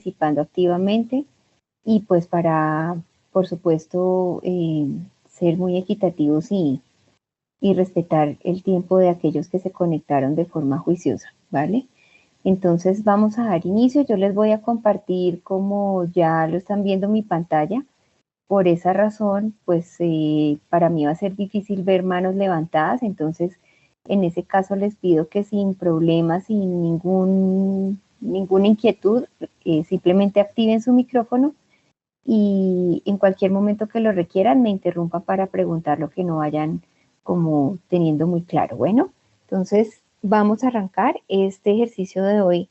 participando activamente y pues para, por supuesto, ser muy equitativos y respetar el tiempo de aquellos que se conectaron de forma juiciosa, ¿vale? Entonces vamos a dar inicio. Yo les voy a compartir, como ya lo están viendo en mi pantalla. Por esa razón, pues para mí va a ser difícil ver manos levantadas, entonces en ese caso les pido que sin problemas, sin ninguna inquietud, simplemente activen su micrófono y en cualquier momento que lo requieran me interrumpan para preguntar lo que no vayan como teniendo muy claro. Bueno, entonces vamos a arrancar este ejercicio de hoy.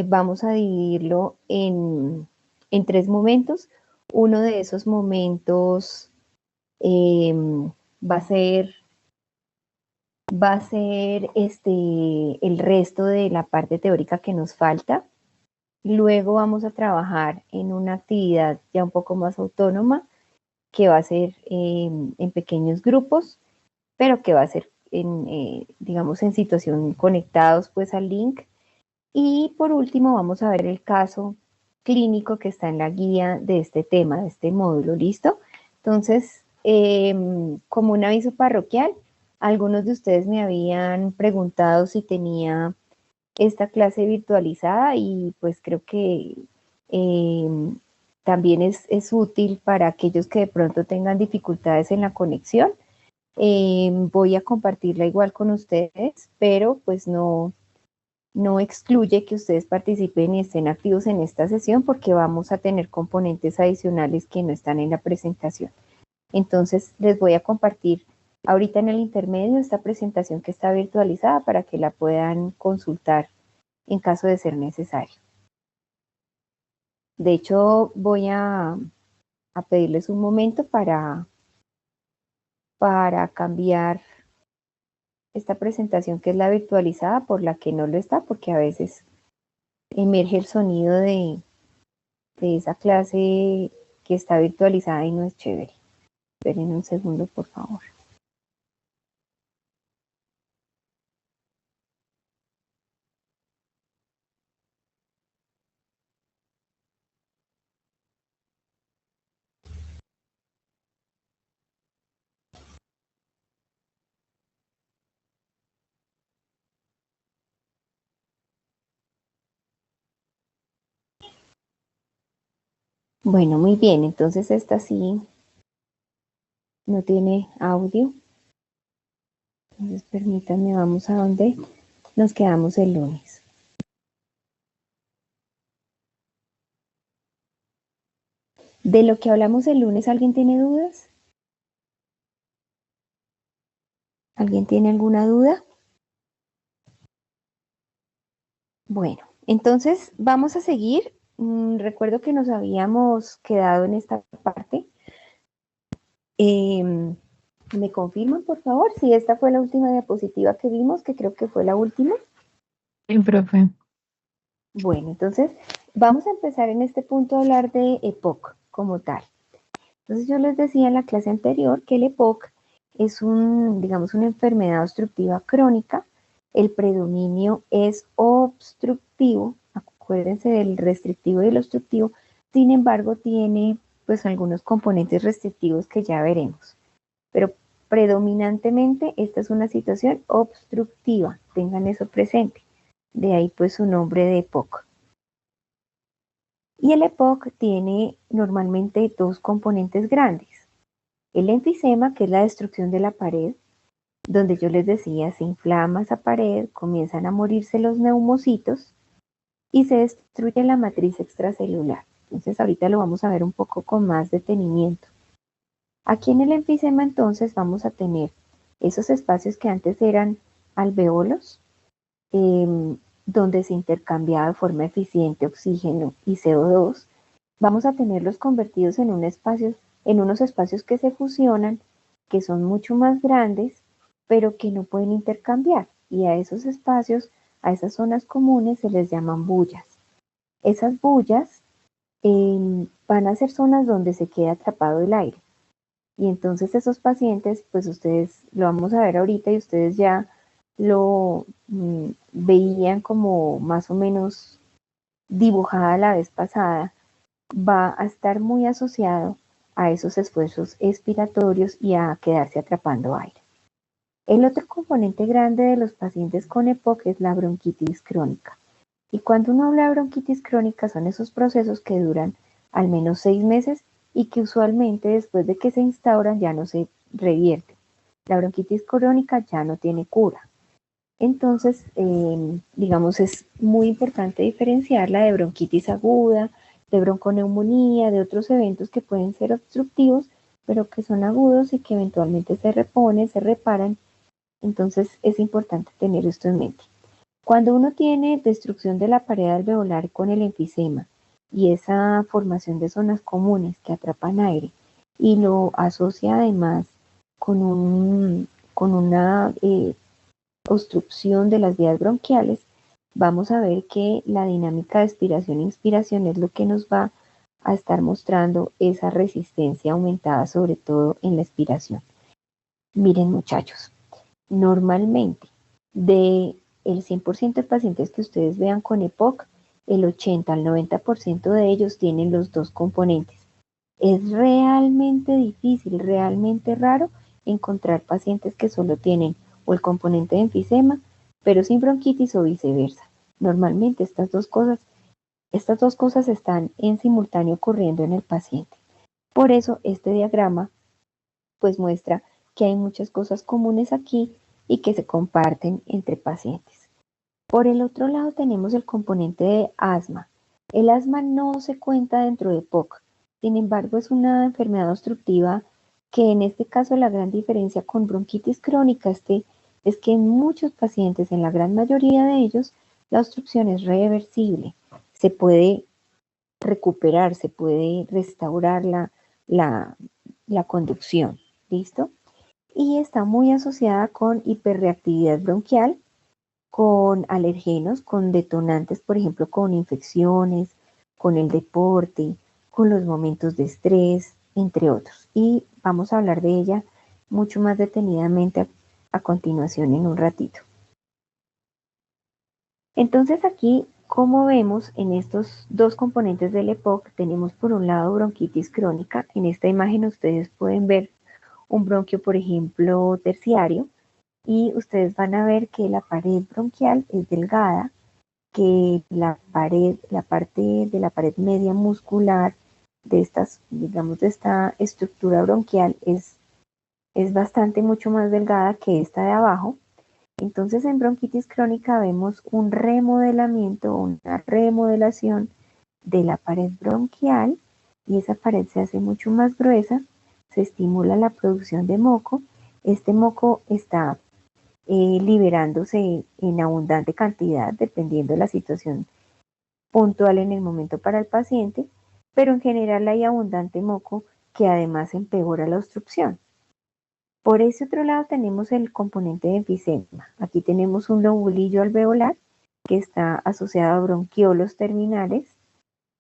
Vamos a dividirlo en 3 momentos. Uno de esos momentos eh, va a ser el resto de la parte teórica que nos falta. Luego vamos a trabajar en una actividad ya un poco más autónoma, que va a ser en pequeños grupos, pero que va a ser digamos, en situación conectados pues al link. Y por último vamos a ver el caso clínico que está en la guía de este tema, de este módulo, ¿listo? Entonces, como un aviso parroquial, algunos de ustedes me habían preguntado si tenía esta clase virtualizada y pues creo que también es útil para aquellos que de pronto tengan dificultades en la conexión. Voy a compartirla igual con ustedes, pero pues no excluye que ustedes participen y estén activos en esta sesión porque vamos a tener componentes adicionales que no están en la presentación. Entonces les voy a compartir ahorita en el intermedio esta presentación que está virtualizada para que la puedan consultar en caso de ser necesario. De hecho, voy a pedirles un momento para cambiar esta presentación que es la virtualizada por la que no lo está, porque a veces emerge el sonido de esa clase que está virtualizada y no es chévere. Esperen un segundo, por favor. Bueno, muy bien, entonces esta sí no tiene audio. Entonces permítanme, vamos a donde nos quedamos el lunes. De lo que hablamos el lunes, ¿alguien tiene dudas? ¿Alguien tiene alguna duda? Bueno, entonces vamos a seguir. Recuerdo que nos habíamos quedado en esta parte. ¿Me confirman, por favor, si esta fue la última diapositiva que vimos, que creo que fue la última? Sí, profe. Bueno, entonces vamos a empezar en este punto a hablar de EPOC como tal. Entonces yo les decía en la clase anterior que el EPOC es digamos, una enfermedad obstructiva crónica. El predominio es obstructivo, acuérdense del restrictivo y del obstructivo, sin embargo tiene pues algunos componentes restrictivos que ya veremos. Pero predominantemente esta es una situación obstructiva, tengan eso presente. De ahí pues su nombre de EPOC. Y el EPOC tiene normalmente 2 componentes grandes. El enfisema, que es la destrucción de la pared, donde yo les decía, se inflama esa pared, comienzan a morirse los neumocitos y se destruye la matriz extracelular. Entonces ahorita lo vamos a ver un poco con más detenimiento. Aquí en el enfisema entonces vamos a tener esos espacios que antes eran alveolos, donde se intercambiaba de forma eficiente oxígeno y CO2, vamos a tenerlos convertidos en unos espacios que se fusionan, que son mucho más grandes, pero que no pueden intercambiar. Y a esos espacios, a esas zonas comunes, se les llaman bullas. Esas bullas van a ser zonas donde se queda atrapado el aire. Y entonces esos pacientes, pues ustedes lo vamos a ver ahorita y ustedes ya lo veían como más o menos dibujada la vez pasada, va a estar muy asociado a esos esfuerzos expiratorios y a quedarse atrapando aire. El otro componente grande de los pacientes con EPOC es la bronquitis crónica. Y cuando uno habla de bronquitis crónica son esos procesos que duran al menos 6 meses y que usualmente después de que se instauran ya no se revierten. La bronquitis crónica ya no tiene cura. Entonces, digamos, es muy importante diferenciarla de bronquitis aguda, de bronconeumonía, de otros eventos que pueden ser obstructivos, pero que son agudos y que eventualmente se reponen, se reparan. Entonces, es importante tener esto en mente. Cuando uno tiene destrucción de la pared alveolar con el enfisema y esa formación de zonas comunes que atrapan aire y lo asocia además con una obstrucción de las vías bronquiales, vamos a ver que la dinámica de expiración e inspiración es lo que nos va a estar mostrando esa resistencia aumentada, sobre todo en la expiración. Miren, muchachos, normalmente de el 100% de pacientes que ustedes vean con EPOC, el 80 al 90% de ellos tienen los dos componentes. Es realmente difícil, realmente raro encontrar pacientes que solo tienen o el componente de enfisema, pero sin bronquitis o viceversa. Normalmente estas dos cosas están en simultáneo ocurriendo en el paciente. Por eso este diagrama pues muestra que hay muchas cosas comunes aquí y que se comparten entre pacientes. Por el otro lado tenemos el componente de asma. El asma no se cuenta dentro de EPOC, sin embargo es una enfermedad obstructiva que en este caso la gran diferencia con bronquitis crónica es que en muchos pacientes, en la gran mayoría de ellos, la obstrucción es reversible. Se puede recuperar, se puede restaurar la conducción. ¿Listo? Y está muy asociada con hiperreactividad bronquial, con alergenos, con detonantes, por ejemplo, con infecciones, con el deporte, con los momentos de estrés, entre otros. Y vamos a hablar de ella mucho más detenidamente a continuación en un ratito. Entonces aquí, como vemos en estos dos componentes del EPOC, tenemos por un lado bronquitis crónica. En esta imagen ustedes pueden ver un bronquio, por ejemplo, terciario, y ustedes van a ver que la pared bronquial es delgada, que la parte de la pared media muscular de estas, digamos, de esta estructura bronquial es bastante mucho más delgada que esta de abajo. Entonces en bronquitis crónica vemos un remodelamiento, una remodelación de la pared bronquial y esa pared se hace mucho más gruesa, se estimula la producción de moco, este moco está liberándose en abundante cantidad dependiendo de la situación puntual en el momento para el paciente, pero en general hay abundante moco que además empeora la obstrucción. Por ese otro lado tenemos el componente de enfisema. Aquí tenemos un lobulillo alveolar que está asociado a bronquiolos terminales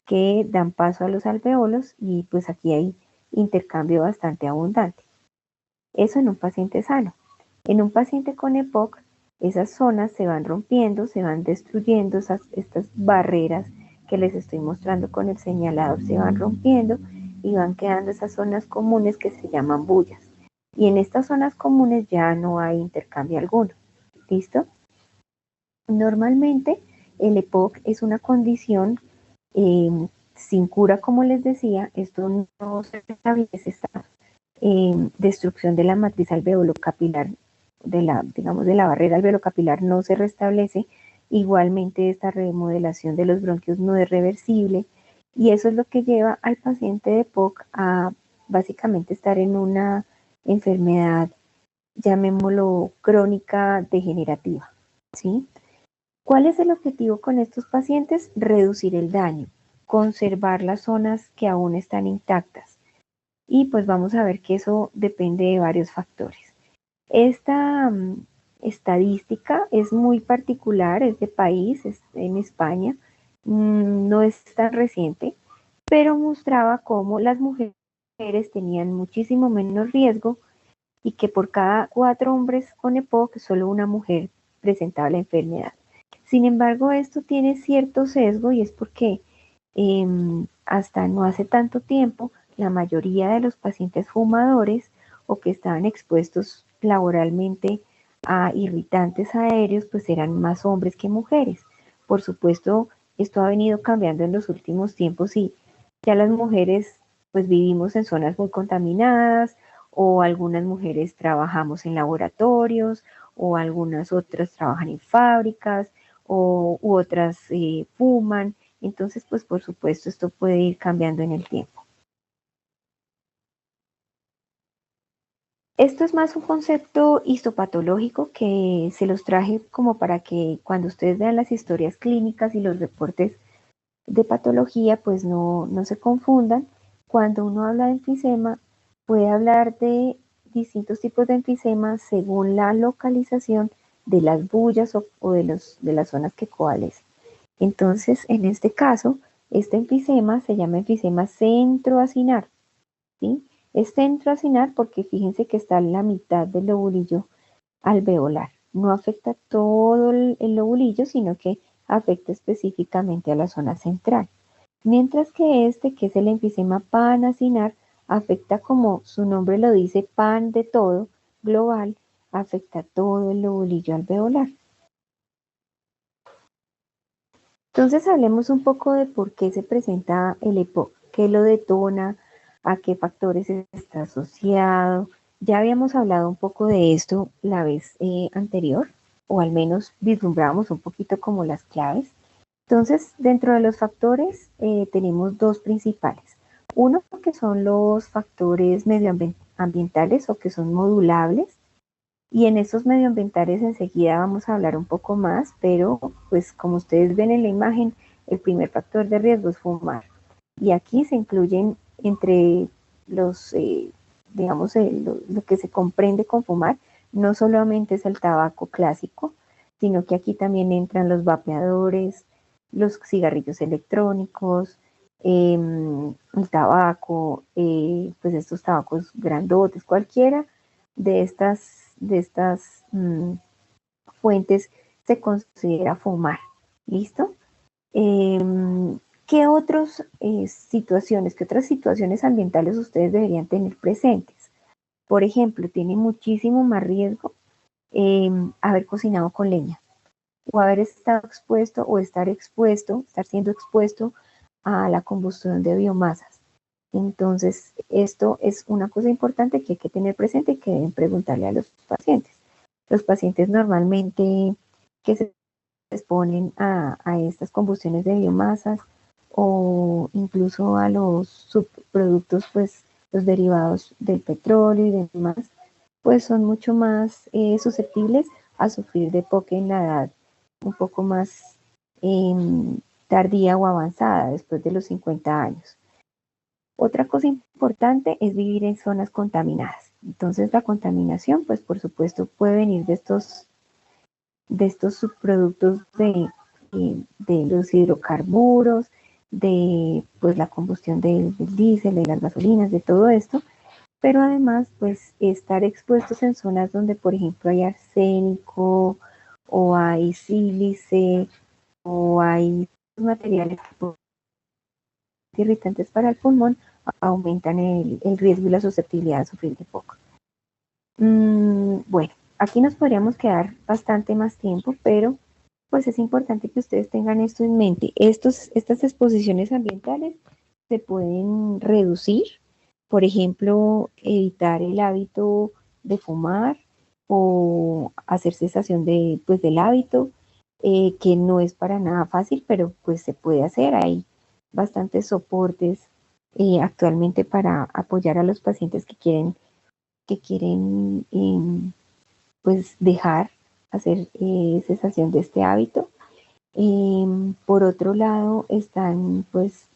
que dan paso a los alveolos y pues aquí hay intercambio bastante abundante. Eso en un paciente sano. En un paciente con EPOC, esas zonas se van rompiendo, se van destruyendo, estas barreras que les estoy mostrando con el señalador se van rompiendo y van quedando esas zonas comunes que se llaman bullas. Y en estas zonas comunes ya no hay intercambio alguno. ¿Listo? Normalmente el EPOC es una condición sin cura, como les decía. Esto no se establece esta destrucción de la matriz alveolo-capilar, digamos, de la barrera alveolo-capilar no se restablece. Igualmente esta remodelación de los bronquios no es reversible y eso es lo que lleva al paciente de EPOC a básicamente estar en una enfermedad, llamémoslo crónica degenerativa, ¿sí? ¿Cuál es el objetivo con estos pacientes? Reducir el daño, conservar las zonas que aún están intactas. Y pues vamos a ver que eso depende de varios factores. Esta estadística es muy particular, es de país, es en España, no es tan reciente, pero mostraba cómo las mujeres tenían muchísimo menos riesgo y que por cada 4 hombres con EPOC, solo una mujer presentaba la enfermedad. Sin embargo, esto tiene cierto sesgo y es porque hasta no hace tanto tiempo, la mayoría de los pacientes fumadores o que estaban expuestos laboralmente a irritantes aéreos, pues eran más hombres que mujeres. Por supuesto, esto ha venido cambiando en los últimos tiempos y ya las mujeres pues vivimos en zonas muy contaminadas o algunas mujeres trabajamos en laboratorios o algunas otras trabajan en fábricas o u otras fuman. Entonces, pues por supuesto, esto puede ir cambiando en el tiempo. Esto es más un concepto histopatológico que se los traje como para que cuando ustedes vean las historias clínicas y los reportes de patología, pues no se confundan. Cuando uno habla de enfisema, puede hablar de distintos tipos de enfisema según la localización de las bullas o de las zonas que coalescen. Entonces, en este caso, este enfisema se llama enfisema centroacinar, ¿sí? Es centroacinar porque fíjense que está en la mitad del lobulillo alveolar. No afecta todo el lobulillo, sino que afecta específicamente a la zona central. Mientras que este, que es el enfisema panacinar, afecta como su nombre lo dice, pan de todo, global, afecta todo el lobulillo alveolar. Entonces hablemos un poco de por qué se presenta el EPOC, qué lo detona, a qué factores está asociado. Ya habíamos hablado un poco de esto la vez anterior, o al menos vislumbramos un poquito como las claves. Entonces, dentro de los factores tenemos dos principales. Uno que son los factores medioambientales o que son modulables, y en estos medioambientales enseguida vamos a hablar un poco más, pero pues como ustedes ven en la imagen, el primer factor de riesgo es fumar. Y aquí se incluyen entre los, digamos, lo que se comprende con fumar, no solamente es el tabaco clásico, sino que aquí también entran los vapeadores, los cigarrillos electrónicos, el tabaco, pues estos tabacos grandotes, cualquiera de estas fuentes se considera fumar. ¿Listo? Eh, ¿Qué otras situaciones, qué otras situaciones ambientales ustedes deberían tener presentes? Por ejemplo, tiene muchísimo más riesgo haber cocinado con leña o haber estado expuesto o estar siendo expuesto a la combustión de biomasas. Entonces, esto es una cosa importante que hay que tener presente y que deben preguntarle a los pacientes. Los pacientes normalmente que se exponen a estas combustiones de biomasas o incluso a los subproductos, pues los derivados del petróleo y demás, pues son mucho más susceptibles a sufrir de POC en la edad un poco más eh, tardía o avanzada, después de los 50 años. Otra cosa importante es vivir en zonas contaminadas. Entonces la contaminación, pues por supuesto, puede venir de estos subproductos de los hidrocarburos, de pues la combustión del diésel, de las gasolinas, de todo esto, pero además pues estar expuestos en zonas donde por ejemplo hay arsénico o hay sílice o hay materiales irritantes para el pulmón, aumentan el riesgo y la susceptibilidad de sufrir de POC. Bueno, aquí nos podríamos quedar bastante más tiempo, pero pues es importante que ustedes tengan esto en mente. Estas exposiciones ambientales se pueden reducir, por ejemplo, evitar el hábito de fumar o hacer cesación pues, del hábito, que no es para nada fácil, pero pues se puede hacer. Hay bastantes soportes actualmente para apoyar a los pacientes que quieren pues dejar hacer cesación de este hábito. Por otro lado están pues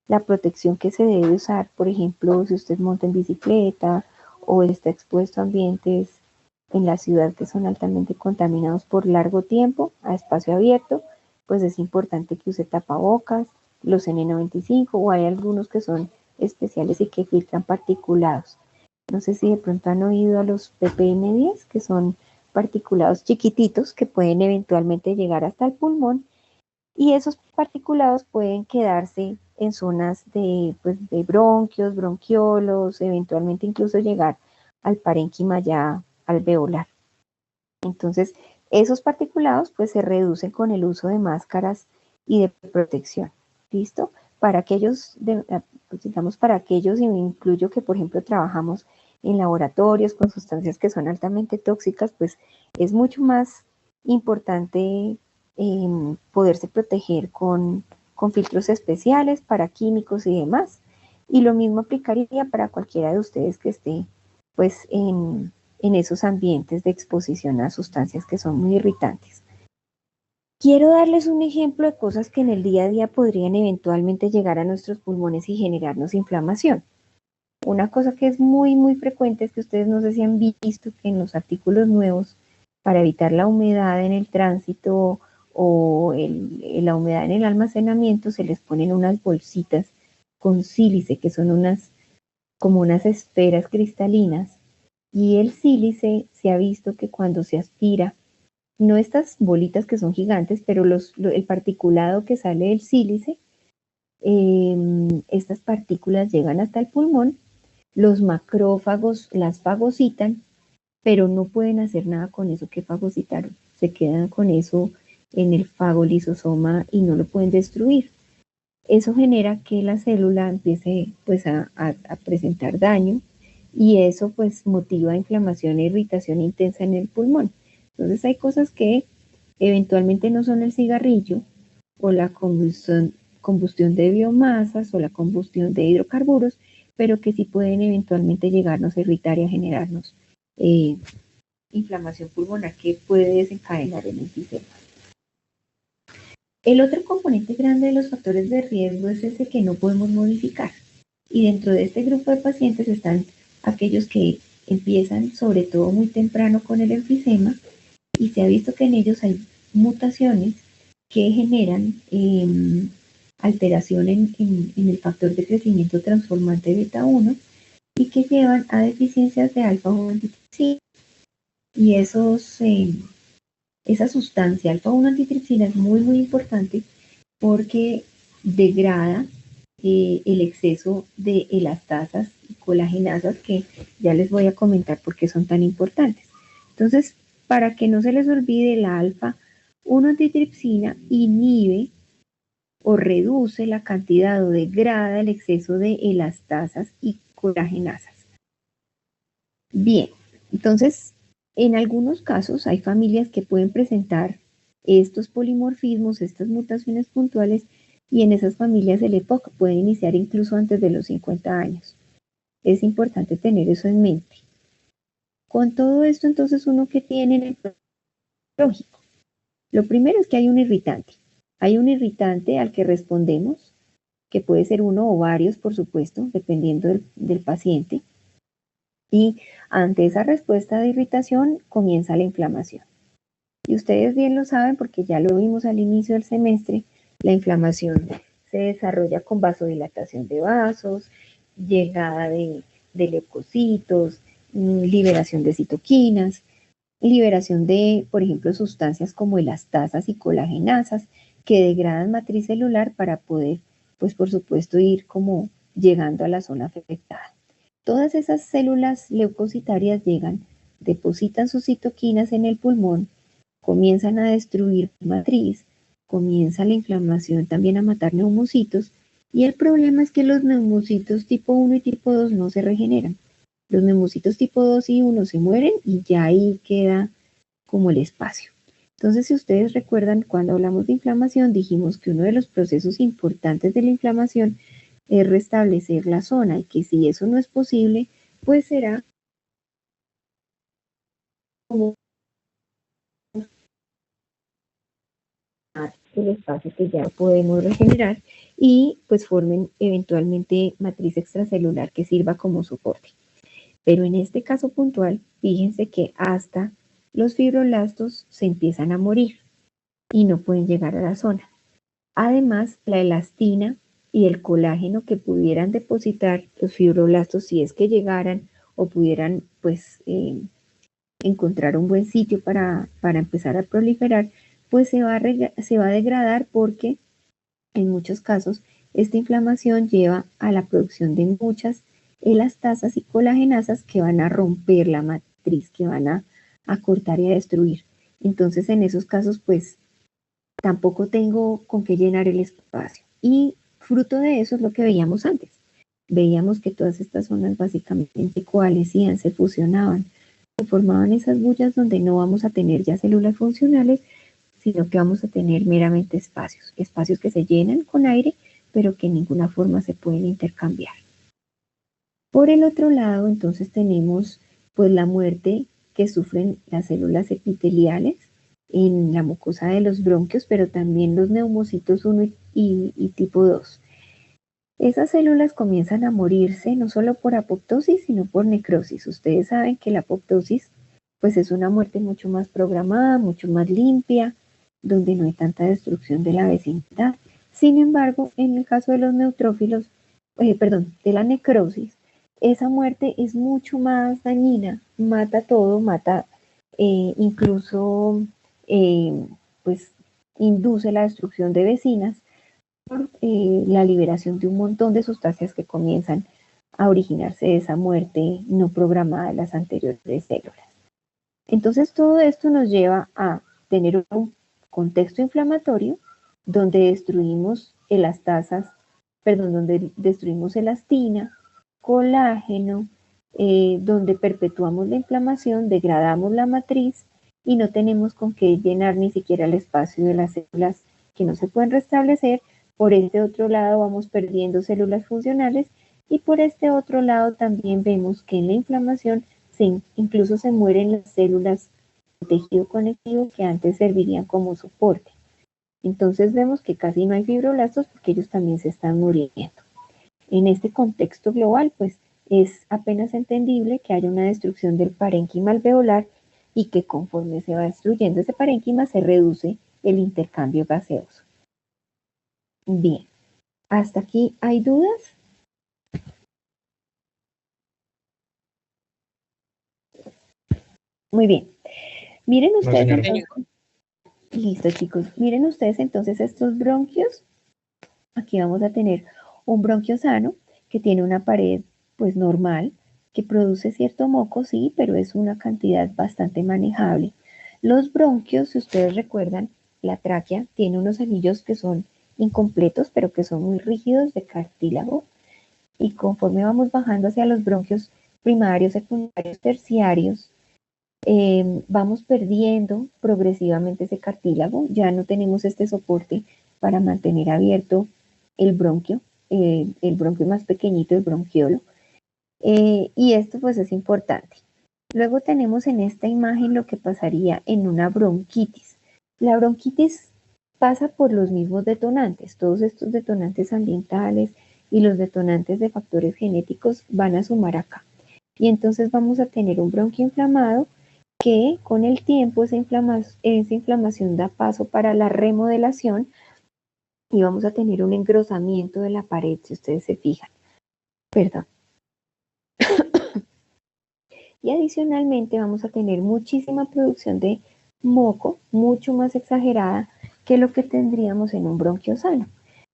la protección que se debe usar, por ejemplo, si usted monta en bicicleta o está expuesto a ambientes en la ciudad que son altamente contaminados por largo tiempo a espacio abierto, pues es importante que use tapabocas, los N95 o hay algunos que son especiales y que filtran particulados. No sé si de pronto han oído a los ppm 10, que son particulados chiquititos que pueden eventualmente llegar hasta el pulmón, y esos particulados pueden quedarse en zonas pues, de bronquios, bronquiolos, eventualmente incluso llegar al parénquima ya alveolar. Entonces, esos particulados pues se reducen con el uso de máscaras y de protección. ¿Listo? Para aquellos, pues, digamos, para aquellos, y me incluyo que, por ejemplo, trabajamos en laboratorios con sustancias que son altamente tóxicas, pues es mucho más importante poderse proteger con filtros especiales para químicos y demás. Y lo mismo aplicaría para cualquiera de ustedes que esté pues en esos ambientes de exposición a sustancias que son muy irritantes. Quiero darles un ejemplo de cosas que en el día a día podrían eventualmente llegar a nuestros pulmones y generarnos inflamación. Una cosa que es muy, muy frecuente es que ustedes no sé si han visto que en los artículos nuevos, para evitar la humedad en el tránsito o la humedad en el almacenamiento, se les ponen unas bolsitas con sílice, que son como unas esferas cristalinas. Y el sílice se ha visto que cuando se aspira, no estas bolitas que son gigantes, pero el particulado que sale del sílice, estas partículas llegan hasta el pulmón, los macrófagos las fagocitan, pero no pueden hacer nada con eso que fagocitaron. Se quedan con eso en el fagolisosoma y no lo pueden destruir. Eso genera que la célula empiece pues a presentar daño, y eso pues motiva inflamación e irritación intensa en el pulmón. Entonces hay cosas que eventualmente no son el cigarrillo o la combustión de biomasas o la combustión de hidrocarburos, pero que sí pueden eventualmente llegarnos a irritar y a generarnos inflamación pulmonar que puede desencadenar el enfisema. El otro componente grande de los factores de riesgo es ese que no podemos modificar. Y dentro de este grupo de pacientes están aquellos que empiezan sobre todo muy temprano con el enfisema, y se ha visto que en ellos hay mutaciones que generan alteración en el factor de crecimiento transformante beta 1 y que llevan a deficiencias de alfa 1 antitripsina. Y esa sustancia alfa 1 antitripsina es muy, muy importante porque degrada el exceso de elastasas y colagenasas, que ya les voy a comentar por qué son tan importantes. Entonces, para que no se les olvide, la alfa 1 antitripsina inhibe o reduce la cantidad o degrada el exceso de elastasas y colagenasas. Bien, entonces, en algunos casos hay familias que pueden presentar estos polimorfismos, estas mutaciones puntuales, y en esas familias el EPOC puede iniciar incluso antes de los 50 años. Es importante tener eso en mente. Con todo esto, entonces, uno que tiene en el lógico. Lo primero es que hay un irritante. Hay un irritante al que respondemos, que puede ser uno o varios, por supuesto, dependiendo del paciente. Y ante esa respuesta de irritación comienza la inflamación. Y ustedes bien lo saben porque ya lo vimos al inicio del semestre, la inflamación se desarrolla con vasodilatación de vasos, llegada de leucocitos, liberación de citoquinas, liberación de, por ejemplo, sustancias como elastasas y colagenasas que degradan matriz celular para poder, pues por supuesto, ir como llegando a la zona afectada. Todas esas células leucocitarias llegan, depositan sus citoquinas en el pulmón, comienzan a destruir matriz, comienza la inflamación también a matar neumocitos, y el problema es que los neumocitos tipo 1 y tipo 2 no se regeneran. Los neumocitos tipo 2 y 1 se mueren y ya ahí queda como el espacio. Entonces, si ustedes recuerdan, cuando hablamos de inflamación, dijimos que uno de los procesos importantes de la inflamación es restablecer la zona, y que si eso no es posible, pues será como el espacio que ya podemos regenerar, y pues formen eventualmente matriz extracelular que sirva como soporte. Pero en este caso puntual, fíjense que hasta los fibroblastos se empiezan a morir y no pueden llegar a la zona. Además, la elastina y el colágeno que pudieran depositar los fibroblastos, si es que llegaran o pudieran pues encontrar un buen sitio para empezar a proliferar, pues se va a degradar porque en muchos casos esta inflamación lleva a la producción de muchas elastasas y colagenasas que van a romper la matriz, que van a cortar y a destruir. Entonces en esos casos pues tampoco tengo con qué llenar el espacio. Y fruto de eso es lo que veíamos antes. Veíamos que todas estas zonas básicamente coalescían, se fusionaban, se formaban esas bullas donde no vamos a tener ya células funcionales, sino que vamos a tener meramente espacios, espacios que se llenan con aire, pero que en ninguna forma se pueden intercambiar. Por el otro lado, entonces tenemos pues la muerte que sufren las células epiteliales en la mucosa de los bronquios, pero también los neumocitos 1 y tipo 2. Esas células comienzan a morirse no solo por apoptosis, sino por necrosis. Ustedes saben que la apoptosis pues es una muerte mucho más programada, mucho más limpia, donde no hay tanta destrucción de la vecindad. Sin embargo, en el caso de los neutrófilos, de la necrosis, esa muerte es mucho más dañina, mata todo, mata incluso pues induce la destrucción de vecinas por la liberación de un montón de sustancias que comienzan a originarse de esa muerte no programada de las anteriores células. Entonces todo esto nos lleva a tener un contexto inflamatorio donde destruimos donde destruimos elastina, colágeno, donde perpetuamos la inflamación, degradamos la matriz y no tenemos con qué llenar ni siquiera el espacio de las células que no se pueden restablecer. Por este otro lado vamos perdiendo células funcionales y por este otro lado también vemos que en la inflamación incluso se mueren las células del tejido conectivo que antes servirían como soporte. Entonces vemos que casi no hay fibroblastos porque ellos también se están muriendo. En este contexto global, pues es apenas entendible que haya una destrucción del parénquima alveolar y que conforme se va destruyendo ese parénquima se reduce el intercambio gaseoso. Bien, ¿hasta aquí hay dudas? Muy bien. Miren ustedes entonces. Listo, chicos. Miren ustedes entonces estos bronquios. Aquí vamos a tener un bronquio sano que tiene una pared pues normal, que produce cierto moco, sí, pero es una cantidad bastante manejable. Los bronquios, si ustedes recuerdan, la tráquea tiene unos anillos que son incompletos, pero que son muy rígidos de cartílago. Y conforme vamos bajando hacia los bronquios primarios, secundarios, terciarios, vamos perdiendo progresivamente ese cartílago, ya no tenemos este soporte para mantener abierto el bronquio más pequeñito, el bronquiolo, y esto pues es importante. Luego tenemos en esta imagen lo que pasaría en una bronquitis. La bronquitis pasa por los mismos detonantes, todos estos detonantes ambientales y los detonantes de factores genéticos van a sumar acá. Y entonces vamos a tener un bronquio inflamado que con el tiempo esa inflamación da paso para la remodelación y vamos a tener un engrosamiento de la pared, si ustedes se fijan. Perdón. Y adicionalmente vamos a tener muchísima producción de moco, mucho más exagerada que lo que tendríamos en un bronquio sano.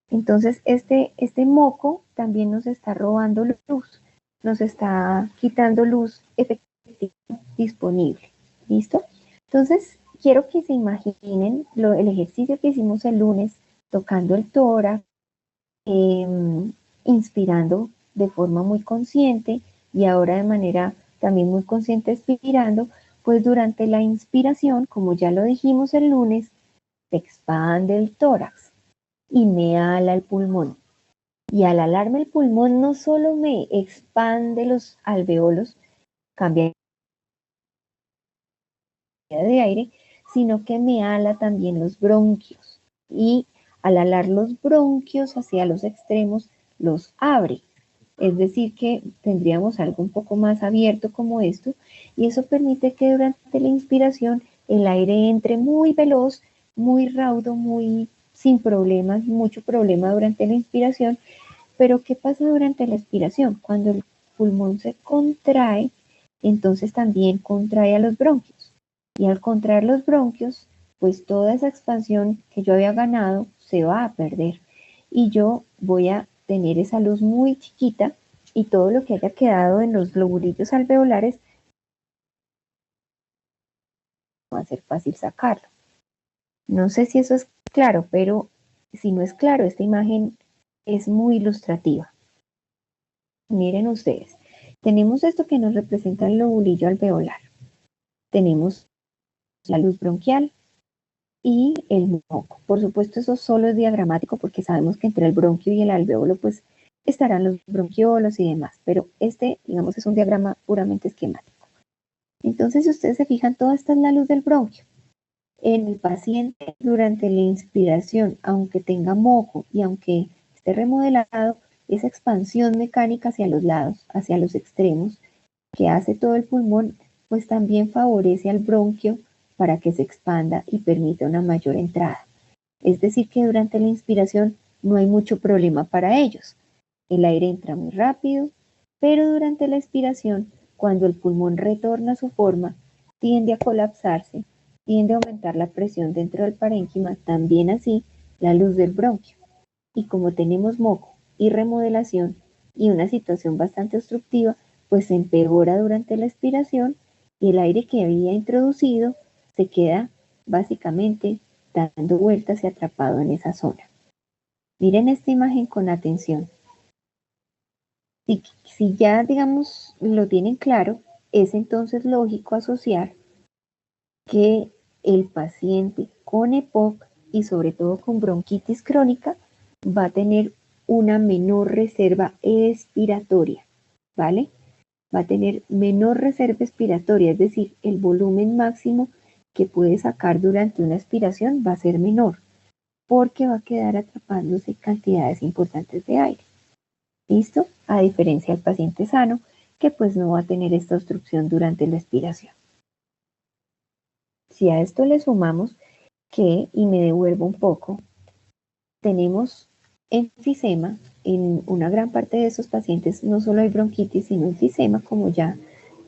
Entonces, este moco también nos está robando luz, nos está quitando luz efectiva disponible. ¿Listo? Entonces, quiero que se imaginen el ejercicio que hicimos el lunes, tocando el tórax, inspirando de forma muy consciente y ahora de manera también muy consciente expirando, pues durante la inspiración, como ya lo dijimos el lunes, se expande el tórax y me ala el pulmón. Y al alarme el pulmón no solo me expande los alveolos, cambia de aire, sino que me ala también los bronquios. Y al alar los bronquios hacia los extremos, los abre. Es decir, que tendríamos algo un poco más abierto como esto, y eso permite que durante la inspiración el aire entre muy veloz, muy raudo, muy sin problemas, mucho problema durante la inspiración. Pero ¿qué pasa durante la expiración? Cuando el pulmón se contrae, entonces también contrae a los bronquios. Y al contraer los bronquios, pues toda esa expansión que yo había ganado se va a perder. Y yo voy a tener esa luz muy chiquita y todo lo que haya quedado en los globulillos alveolares va a ser fácil sacarlo. No sé si eso es claro, pero si no es claro, esta imagen es muy ilustrativa. Miren ustedes, tenemos esto que nos representa el lobulillo alveolar. Tenemos la luz bronquial y el moco. Por supuesto, eso solo es diagramático porque sabemos que entre el bronquio y el alveolo pues estarán los bronquiolos y demás, pero este, digamos, es un diagrama puramente esquemático. Entonces, si ustedes se fijan, toda esta es la luz del bronquio. En el paciente, durante la inspiración, aunque tenga moco y aunque esté remodelado, esa expansión mecánica hacia los lados, hacia los extremos, que hace todo el pulmón, pues también favorece al bronquio para que se expanda y permita una mayor entrada. Es decir, que durante la inspiración no hay mucho problema para ellos. El aire entra muy rápido, pero durante la expiración, cuando el pulmón retorna a su forma, tiende a colapsarse, tiende a aumentar la presión dentro del parénquima, también así la luz del bronquio. Y como tenemos moco y remodelación y una situación bastante obstructiva, pues se empeora durante la expiración y el aire que había introducido se queda básicamente dando vueltas y atrapado en esa zona. Miren esta imagen con atención. Si ya, digamos, lo tienen claro, es entonces lógico asociar que el paciente con EPOC y sobre todo con bronquitis crónica va a tener una menor reserva expiratoria, ¿vale? Va a tener menor reserva expiratoria, es decir, el volumen máximo que puede sacar durante una expiración va a ser menor, porque va a quedar atrapándose cantidades importantes de aire. ¿Listo? A diferencia del paciente sano, que pues no va a tener esta obstrucción durante la expiración. Si a esto le sumamos que, y me devuelvo un poco, tenemos enfisema, en una gran parte de esos pacientes no solo hay bronquitis, sino enfisema, como ya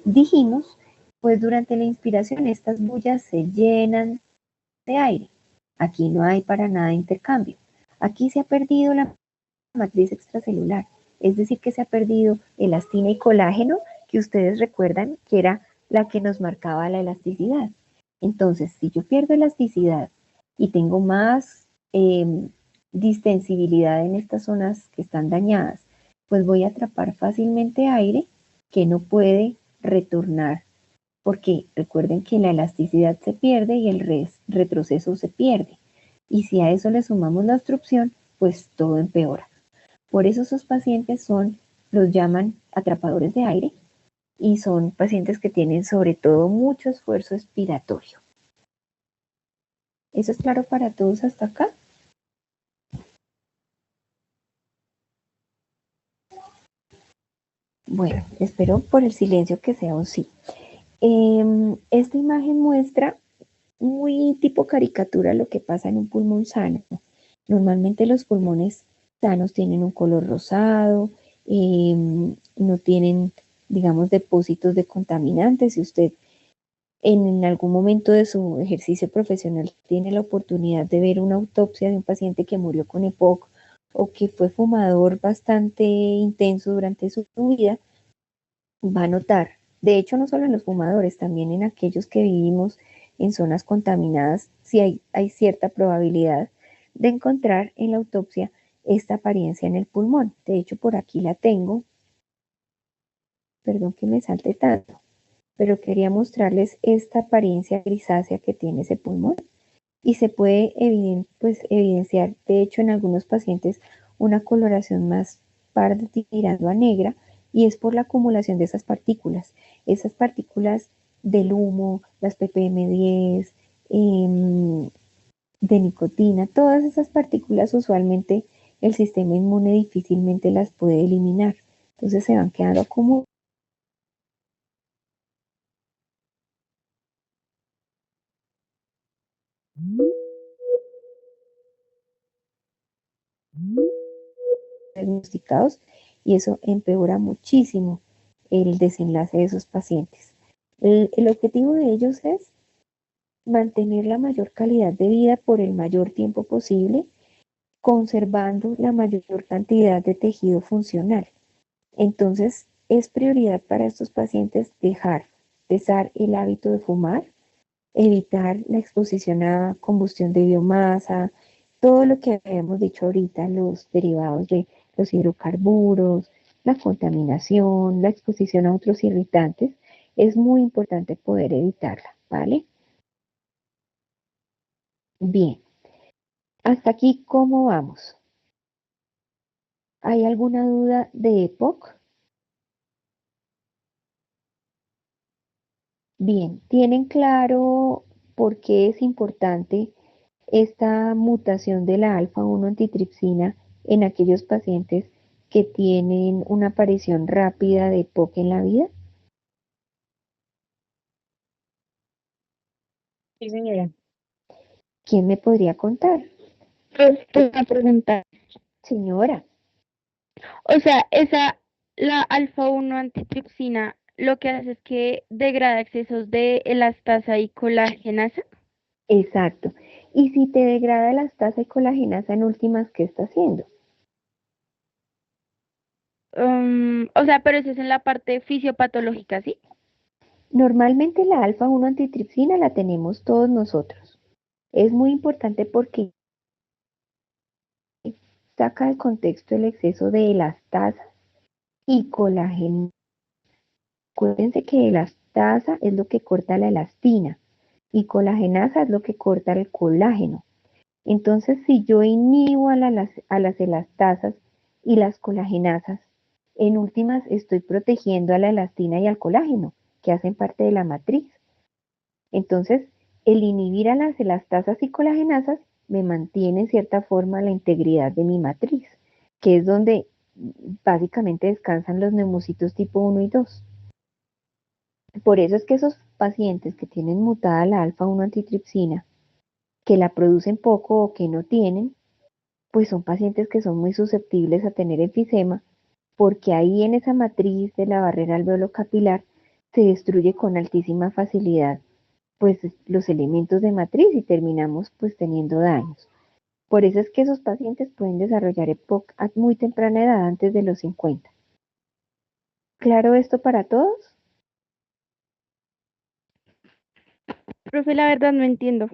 dijimos, pues durante la inspiración estas bullas se llenan de aire. Aquí no hay para nada intercambio. Aquí se ha perdido la matriz extracelular, es decir, que se ha perdido elastina y colágeno, que ustedes recuerdan que era la que nos marcaba la elasticidad. Entonces, si yo pierdo elasticidad y tengo más distensibilidad en estas zonas que están dañadas, pues voy a atrapar fácilmente aire que no puede retornar, porque recuerden que la elasticidad se pierde y el retroceso se pierde. Y si a eso le sumamos la obstrucción, pues todo empeora. Por eso esos pacientes los llaman atrapadores de aire y son pacientes que tienen sobre todo mucho esfuerzo expiratorio. ¿Eso es claro para todos hasta acá? Bueno, espero por el silencio que sea un sí. Esta imagen muestra muy tipo caricatura lo que pasa en un pulmón sano. Normalmente los pulmones sanos tienen un color rosado, no tienen, digamos, depósitos de contaminantes. Si usted en algún momento de su ejercicio profesional tiene la oportunidad de ver una autopsia de un paciente que murió con EPOC o que fue fumador bastante intenso durante su vida, va a notar, de hecho no solo en los fumadores, también en aquellos que vivimos en zonas contaminadas, sí hay cierta probabilidad de encontrar en la autopsia esta apariencia en el pulmón. De hecho, por aquí la tengo, perdón que me salte tanto, pero quería mostrarles esta apariencia grisácea que tiene ese pulmón y se puede evidenciar, de hecho, en algunos pacientes una coloración más parda tirando a negra y es por la acumulación de esas partículas del humo, las ppm10, de nicotina, todas esas partículas usualmente el sistema inmune difícilmente las puede eliminar, entonces se van quedando acumuladas. Diagnosticados y eso empeora muchísimo el desenlace de esos pacientes. El objetivo de ellos es mantener la mayor calidad de vida por el mayor tiempo posible, conservando la mayor cantidad de tejido funcional. Entonces, es prioridad para estos pacientes cesar el hábito de fumar, evitar la exposición a combustión de biomasa, todo lo que habíamos dicho ahorita, los derivados de los hidrocarburos, la contaminación, la exposición a otros irritantes, es muy importante poder evitarla, ¿vale? Bien, hasta aquí, ¿cómo vamos? ¿Hay alguna duda de EPOC? Bien, ¿tienen claro por qué es importante esta mutación de la alfa-1 antitripsina en aquellos pacientes que tienen una aparición rápida de EPOC en la vida? Sí, señora. ¿Quién me podría contar? Una pregunta. Señora, O sea, la alfa-1 antitripsina, lo que hace es que degrada excesos de elastasa y colagenasa. exacto. Y si te degrada la elastasa y colagenasa en últimas, ¿qué está haciendo? O sea, pero eso es en la parte fisiopatológica, ¿sí? Normalmente la alfa-1 antitripsina la tenemos todos nosotros. Es muy importante porque saca de contexto el exceso de elastasa y colágeno. Acuérdense que elastasa es lo que corta la elastina y colagenasa es lo que corta el colágeno. Entonces, si yo inhibo a las elastasas y las colagenasas, en últimas estoy protegiendo a la elastina y al colágeno, que hacen parte de la matriz. Entonces, el inhibir a las elastasas y colagenasas me mantiene en cierta forma la integridad de mi matriz, que es donde básicamente descansan los neumocitos tipo 1 y 2. Por eso es que esos pacientes que tienen mutada la alfa-1 antitripsina, que la producen poco o que no tienen, pues son pacientes que son muy susceptibles a tener enfisema, porque ahí en esa matriz de la barrera alveolo-capilar se destruye con altísima facilidad pues los elementos de matriz y terminamos pues teniendo daños. Por eso es que esos pacientes pueden desarrollar EPOC a muy temprana edad, antes de los 50. ¿Claro esto para todos? Profe, la verdad no entiendo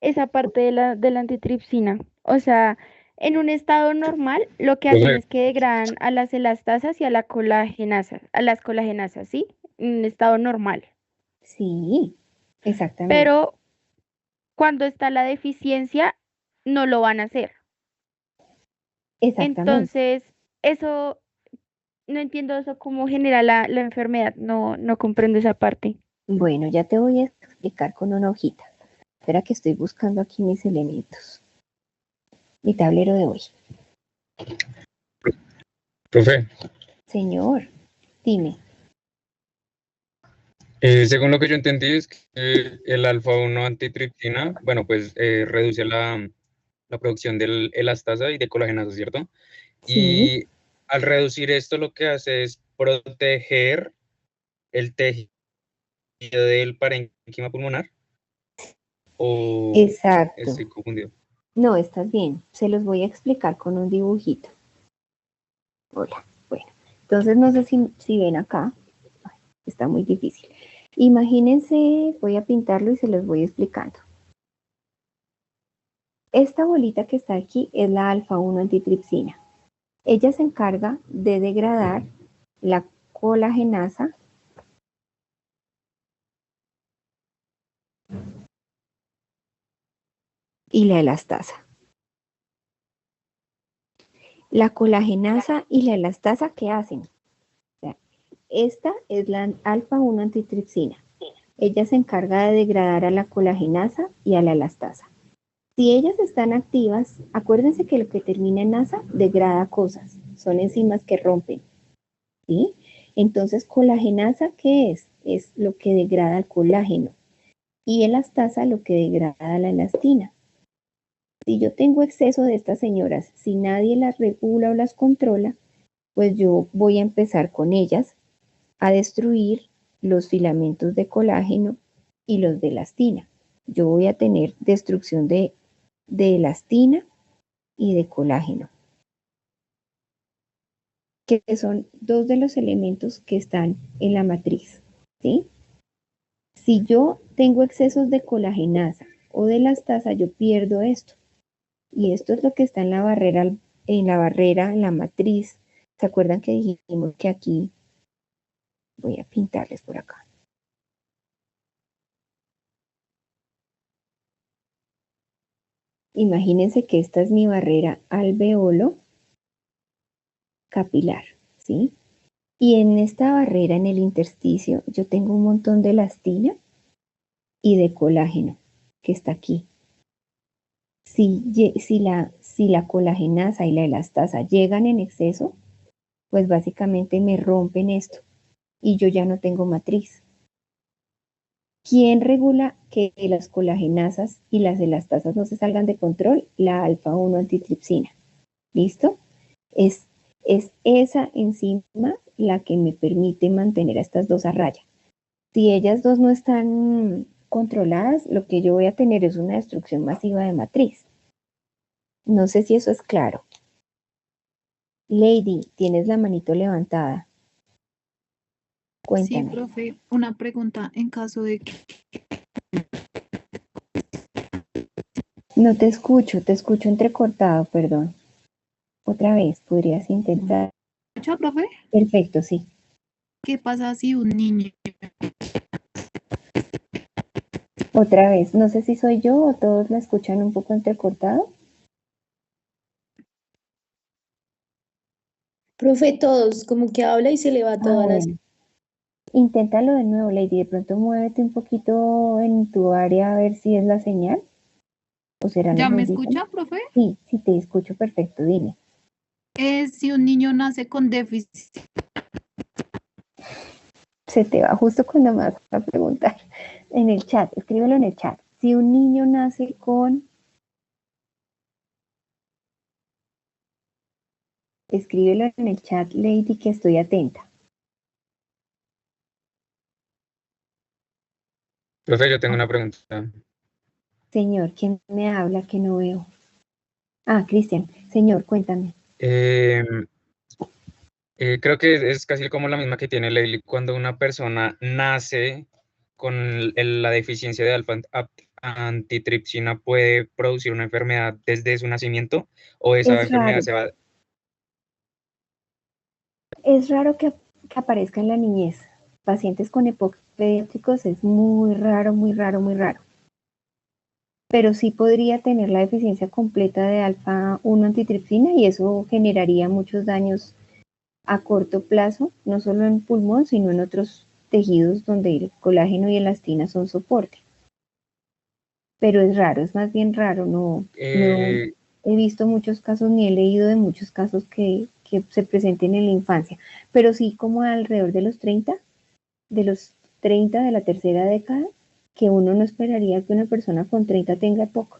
esa parte de la antitripsina. O sea, en un estado normal, lo que hacen es que degradan a las elastasas y a las colagenasas, ¿sí? En un estado normal. Sí, exactamente. Pero cuando está la deficiencia, no lo van a hacer. Exactamente. Entonces, eso, no entiendo eso cómo genera la enfermedad, no comprendo esa parte. Bueno, ya te voy a explicar con una hojita. Espera que estoy buscando aquí mis elementos. Mi tablero de hoy. Profe, Señor, dime. según lo que yo entendí es que el alfa-1 antitripsina, bueno, pues reduce la producción de elastasa y de colagenasa, ¿cierto? Sí, Y al reducir esto lo que hace es proteger el tejido del parénquima pulmonar, o exacto. estoy confundido. No, estás bien. Se los voy a explicar con un dibujito. Hola. Bueno, entonces no sé si ven acá. Ay, está muy difícil. Imagínense, voy a pintarlo y se los voy explicando. Esta bolita que está aquí es la alfa-1 antitripsina. Ella se encarga de degradar la colagenasa y la elastasa. La colagenasa y la elastasa, ¿qué hacen? O sea, esta es la alfa-1 antitripsina. Ella se encarga de degradar a la colagenasa y a la elastasa. Si ellas están activas, acuérdense que lo que termina en asa degrada cosas, son enzimas que rompen, ¿sí? Entonces, colagenasa, ¿qué es? Es lo que degrada el colágeno y elastasa lo que degrada la elastina. Si yo tengo exceso de estas señoras, si nadie las regula o las controla, pues yo voy a empezar con ellas a destruir los filamentos de colágeno y los de elastina. Yo voy a tener destrucción de elastina y de colágeno, que son dos de los elementos que están en la matriz, ¿sí? Si yo tengo excesos de colagenasa o de elastasa, yo pierdo esto. Y esto es lo que está en la barrera, en la matriz. ¿Se acuerdan que dijimos que aquí, voy a pintarles por acá? Imagínense que esta es mi barrera alveolo capilar, ¿sí? Y en esta barrera, en el intersticio, yo tengo un montón de elastina y de colágeno que está aquí. Si la colagenasa y la elastasa llegan en exceso, pues básicamente me rompen esto y yo ya no tengo matriz. ¿Quién regula que las colagenasas y las elastasas no se salgan de control? La alfa-1 antitripsina. ¿Listo? Es esa enzima la que me permite mantener a estas dos a raya. Si ellas dos no están controladas, lo que yo voy a tener es una destrucción masiva de matriz. No sé si eso es claro. Lady, tienes la manito levantada. Cuéntame. Sí, profe, una pregunta en caso de que... No te escucho entrecortado, perdón. Otra vez, ¿podrías intentar? ¿Me escucha, profe? Perfecto, sí. ¿Qué pasa si un niño... Otra vez, no sé si soy yo o todos me escuchan un poco entrecortado. Profe, todos, como que habla y se le va toda la... Bueno. Inténtalo de nuevo, Lady. De pronto muévete un poquito en tu área a ver si es la señal. ¿O será ¿Ya los me audífonos? escucha, profe? Sí, sí te escucho perfecto, dime. Si un niño nace con déficit... Se te va justo cuando me vas a preguntar. En el chat, escríbelo en el chat. Si un niño nace con... Escríbelo en el chat, Lady, que estoy atenta. Profe, yo tengo una pregunta. Señor, ¿quién me habla que no veo? Ah, Cristian. Señor, cuéntame. Creo que es casi como la misma que tiene Leili. Cuando una persona nace con la deficiencia de alfa-antitripsina, ¿puede producir una enfermedad desde su nacimiento o esa Es enfermedad raro. se va? Es raro que aparezca en la niñez. Pacientes con EPOC pediátricos es muy raro, muy raro, muy raro. Pero sí podría tener la deficiencia completa de alfa-1 antitripsina y eso generaría muchos daños a corto plazo, no solo en pulmón, sino en otros tejidos donde el colágeno y elastina son soporte. Pero es raro, es más bien raro, no he visto muchos casos ni he leído de muchos casos que se presenten en la infancia, pero sí como alrededor de los 30 de la tercera década, que uno no esperaría que una persona con 30 tenga poco,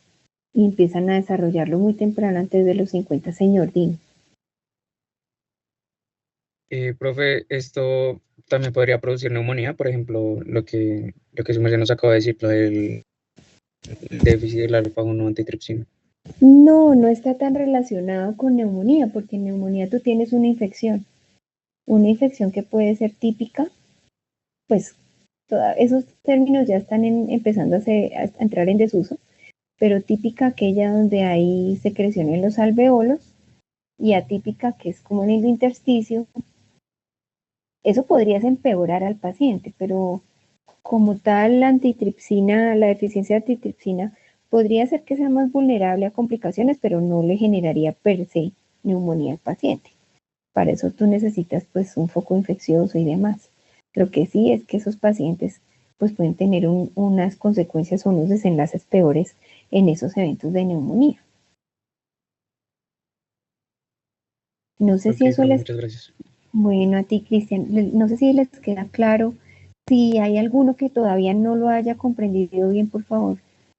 y empiezan a desarrollarlo muy temprano, antes de los 50, señor Dean. Profe, esto también podría producir neumonía, por ejemplo, lo que su merced nos acaba de decir, lo del déficit del alfa-1 antitripsina. No, no está tan relacionado con neumonía, porque en neumonía tú tienes una infección que puede ser típica, pues esos términos ya están empezando a entrar en desuso, pero típica aquella donde hay secreción en los alveolos, y atípica que es como en el intersticio. Eso podría empeorar al paciente, pero como tal la antitripsina, la deficiencia de antitripsina, podría ser que sea más vulnerable a complicaciones, pero no le generaría per se neumonía al paciente. Para eso tú necesitas pues un foco infeccioso y demás. Lo que sí es que esos pacientes pues pueden tener unas consecuencias o unos desenlaces peores en esos eventos de neumonía. No sé si eso les... Muchas gracias. Bueno, a ti, Cristian, no sé si les queda claro. Si hay alguno que todavía no lo haya comprendido bien, por favor,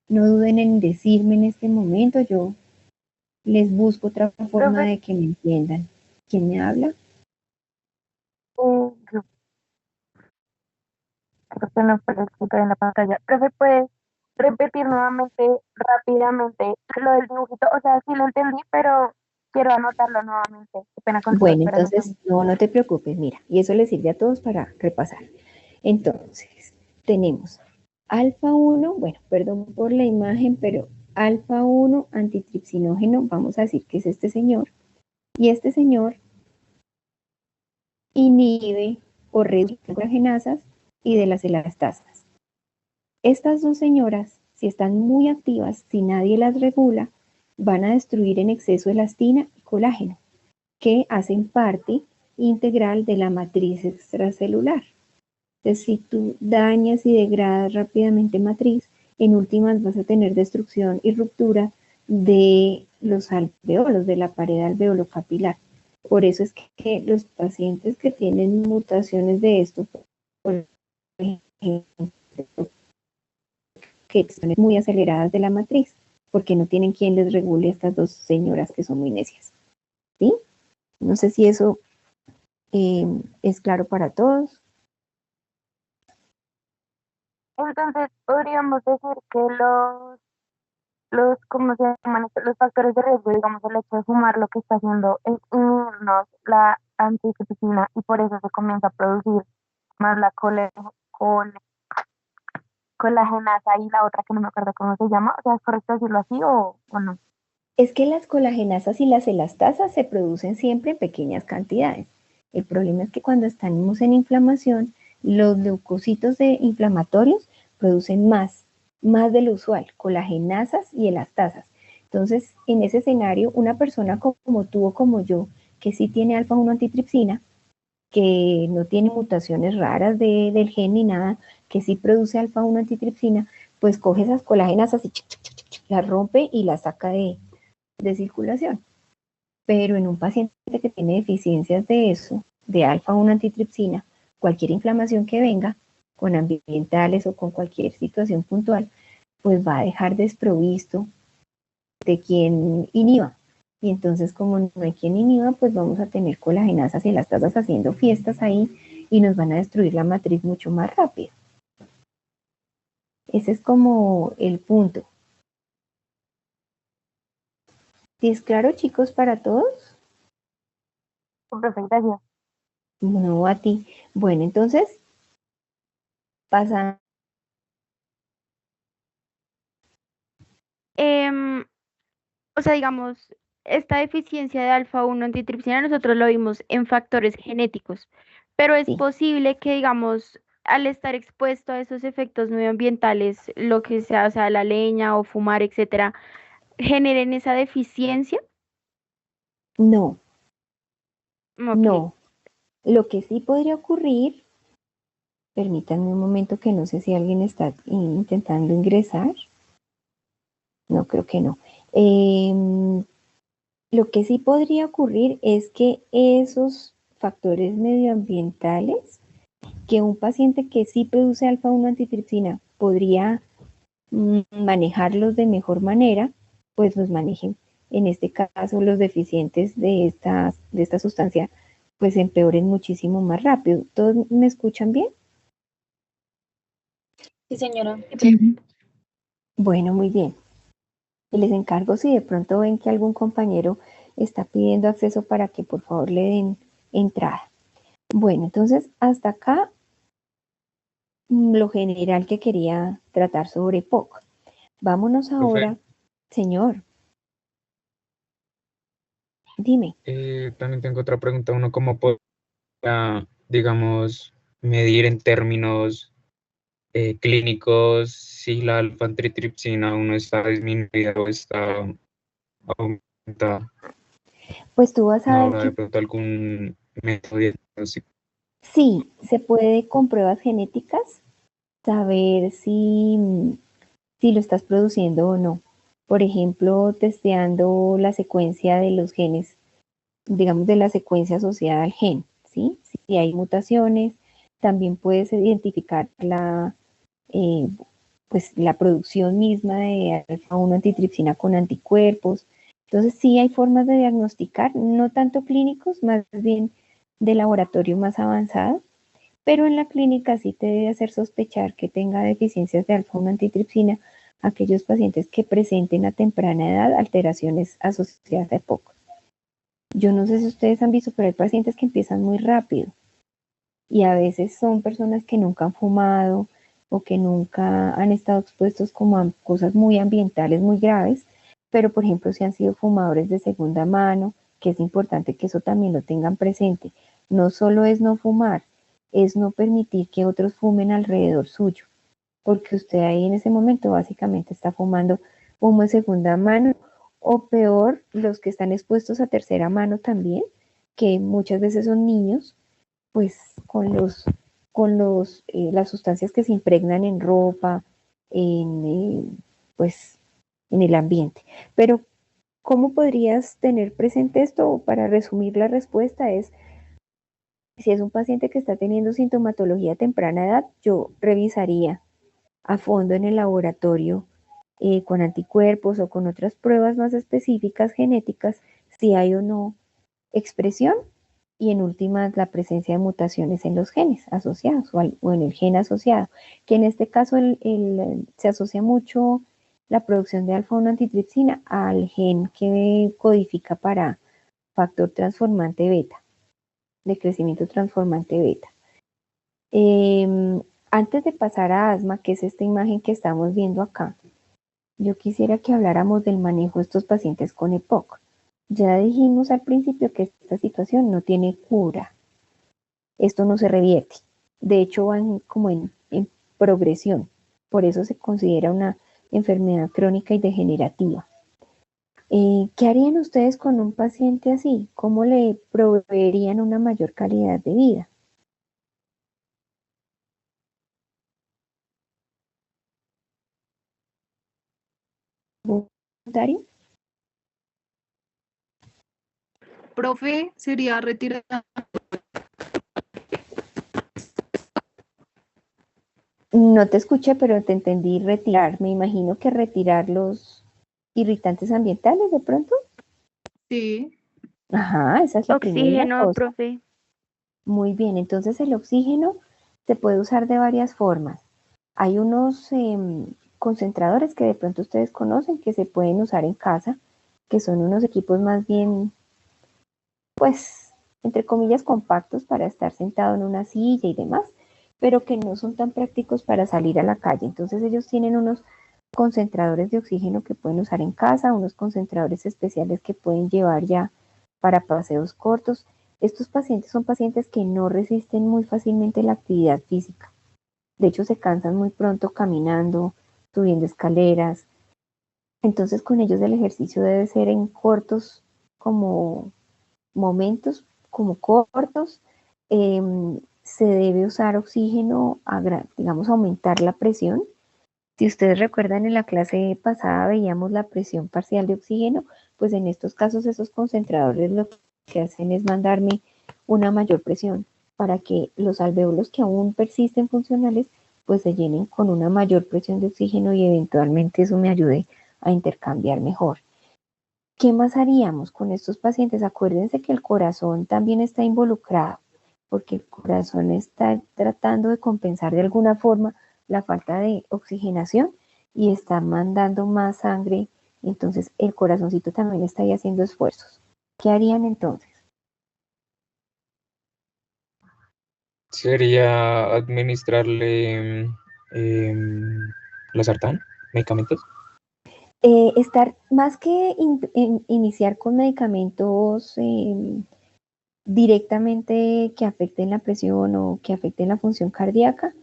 no duden en decirme en este momento. Yo les busco otra forma Profe, de que me entiendan. ¿Quién me habla? yo. porque no puedo escribir en la pantalla. Profe, ¿puedes repetir nuevamente, rápidamente, lo del dibujito? O sea, sí lo entendí, pero quiero anotarlo nuevamente. Qué pena contigo, Bueno, espérame un entonces segundo. no te preocupes, mira, y eso le sirve a todos para repasar. Entonces, tenemos alfa 1, bueno, perdón por la imagen, pero alfa 1 antitripsinógeno, vamos a decir que es este señor, y este señor inhibe o reduce las collagenasas y de las elastasas. Estas dos señoras, si están muy activas, si nadie las regula, van a destruir en exceso elastina y colágeno, que hacen parte integral de la matriz extracelular. Entonces, si tú dañas y degradas rápidamente matriz, en últimas vas a tener destrucción y ruptura de los alveolos, de la pared alveolo-capilar. Por eso es que los pacientes que tienen mutaciones de esto, por ejemplo, que son muy aceleradas de la matriz, porque no tienen quien les regule a estas dos señoras que son muy necias. ¿Sí? No sé si eso es claro para todos. Entonces, podríamos decir que ¿cómo se llaman esto? Los factores de riesgo, digamos, el hecho de fumar lo que está haciendo es inhibirnos la antitripsina y por eso se comienza a producir más la colagenasa y la otra que no me acuerdo cómo se llama. O sea, ¿es correcto decirlo así o no? Es que las colagenasas y las elastasas se producen siempre en pequeñas cantidades. El problema es que cuando estamos en inflamación, los leucocitos inflamatorios producen más de lo usual, colagenasas y elastasas. Entonces, en ese escenario, una persona como tú o como yo, que sí tiene alfa 1 antitripsina, que no tiene mutaciones raras del gen ni nada, que sí produce alfa 1 antitripsina, pues coge esas colagenasas y las rompe y las saca de circulación. Pero en un paciente que tiene deficiencias de eso, de alfa 1 antitripsina, cualquier inflamación que venga, con ambientales o con cualquier situación puntual, pues va a dejar desprovisto de quien inhiba. Y entonces, como no hay quien inhiba, pues vamos a tener colagenasas y elastasas haciendo fiestas ahí y nos van a destruir la matriz mucho más rápido. Ese es como el punto. ¿Sí es claro, chicos, para todos? Perfecto, gracias. No, a ti. Bueno, entonces, pasa. O sea, digamos, esta deficiencia de alfa 1 antitripsina nosotros lo vimos en factores genéticos, pero es Sí. posible que, digamos, al estar expuesto a esos efectos medioambientales, lo que sea, o sea, la leña o fumar, etcétera, generen esa deficiencia. No, Ok. no. Lo que sí podría ocurrir, permítanme un momento que no sé si alguien está intentando ingresar. No, creo que no. Lo que sí podría ocurrir es que esos factores medioambientales, que un paciente que sí produce alfa 1 antitripsina podría manejarlos de mejor manera, pues los manejen. En este caso, los deficientes de esta sustancia, pues empeoren muchísimo más rápido. ¿Todos me escuchan bien? Sí, señora. Sí. Bueno, muy bien. Y les encargo si de pronto ven que algún compañero está pidiendo acceso para que por favor le den entrada. Bueno, entonces hasta acá lo general que quería tratar sobre POC. Vámonos Profe, ahora, señor, dime. también tengo otra pregunta. Uno, ¿cómo podría, digamos, medir en términos clínicos si la alfa-antitripsina uno está disminuida o está aumentada? Pues tú vas a ¿No ver habrá de que pronto algún método diagnóstico? sí, se puede con pruebas genéticas saber si lo estás produciendo o no. Por ejemplo, testeando la secuencia de los genes, digamos, de la secuencia asociada al gen, ¿sí? Si hay mutaciones, también puedes identificar eh, pues, la producción misma de alfa 1 antitripsina con anticuerpos. Entonces, sí hay formas de diagnosticar, no tanto clínicos, más bien de laboratorio más avanzado, pero en la clínica sí te debe hacer sospechar que tenga deficiencias de alfa-1 antitripsina aquellos pacientes que presenten a temprana edad alteraciones asociadas a EPOC. Yo no sé si ustedes han visto, pero hay pacientes que empiezan muy rápido y a veces son personas que nunca han fumado o que nunca han estado expuestos como a cosas muy ambientales, muy graves, pero por ejemplo si han sido fumadores de segunda mano, que es importante que eso también lo tengan presente. No solo es no fumar, es no permitir que otros fumen alrededor suyo, porque usted ahí en ese momento básicamente está fumando humo de segunda mano, o peor, los que están expuestos a tercera mano también, que muchas veces son niños, pues las sustancias que se impregnan en ropa, pues en el ambiente. Pero, ¿cómo podrías tener presente esto? Para resumir la respuesta es, si es un paciente que está teniendo sintomatología a temprana edad, yo revisaría a fondo en el laboratorio con anticuerpos o con otras pruebas más específicas genéticas si hay o no expresión y en últimas la presencia de mutaciones en los genes asociados o en el gen asociado, que en este caso se asocia mucho la producción de alfa-1 antitripsina al gen que codifica para factor transformante beta, de crecimiento transformante beta. Antes de pasar a asma, que es esta imagen que estamos viendo acá, yo quisiera que habláramos del manejo de estos pacientes con EPOC. Ya dijimos al principio que esta situación no tiene cura. Esto no se revierte. De hecho, van como en progresión. Por eso se considera una enfermedad crónica y degenerativa. ¿Qué harían ustedes con un paciente así? ¿Cómo le proveerían una mayor calidad de vida? ¿Dario? Profe, sería retirar. No te escuché, pero te entendí retirar. Me imagino que retirar los irritantes ambientales de pronto. Sí. Ajá, esa es la primera Oxígeno, cosa. profe. Muy bien, entonces el oxígeno se puede usar de varias formas. Hay unos concentradores que de pronto ustedes conocen que se pueden usar en casa, que son unos equipos más bien, pues, entre comillas, compactos para estar sentado en una silla y demás, pero que no son tan prácticos para salir a la calle. Entonces ellos tienen unos concentradores de oxígeno que pueden usar en casa, unos concentradores especiales que pueden llevar ya para paseos cortos. Estos pacientes son pacientes que no resisten muy fácilmente la actividad física. De hecho, se cansan muy pronto caminando, subiendo escaleras. Entonces, con ellos el ejercicio debe ser en cortos como momentos, como cortos. Se debe usar oxígeno, digamos, aumentar la presión. Si ustedes recuerdan, en la clase pasada veíamos la presión parcial de oxígeno, pues en estos casos esos concentradores lo que hacen es mandarme una mayor presión para que los alvéolos que aún persisten funcionales pues se llenen con una mayor presión de oxígeno y eventualmente eso me ayude a intercambiar mejor. ¿Qué más haríamos con estos pacientes? Acuérdense que el corazón también está involucrado, porque el corazón está tratando de compensar de alguna forma la falta de oxigenación y está mandando más sangre, entonces el corazoncito también está ahí haciendo esfuerzos. ¿Qué harían entonces? Sería administrarle losartán, medicamentos. Estar más que iniciar con medicamentos directamente que afecten la presión o que afecten la función cardíaca,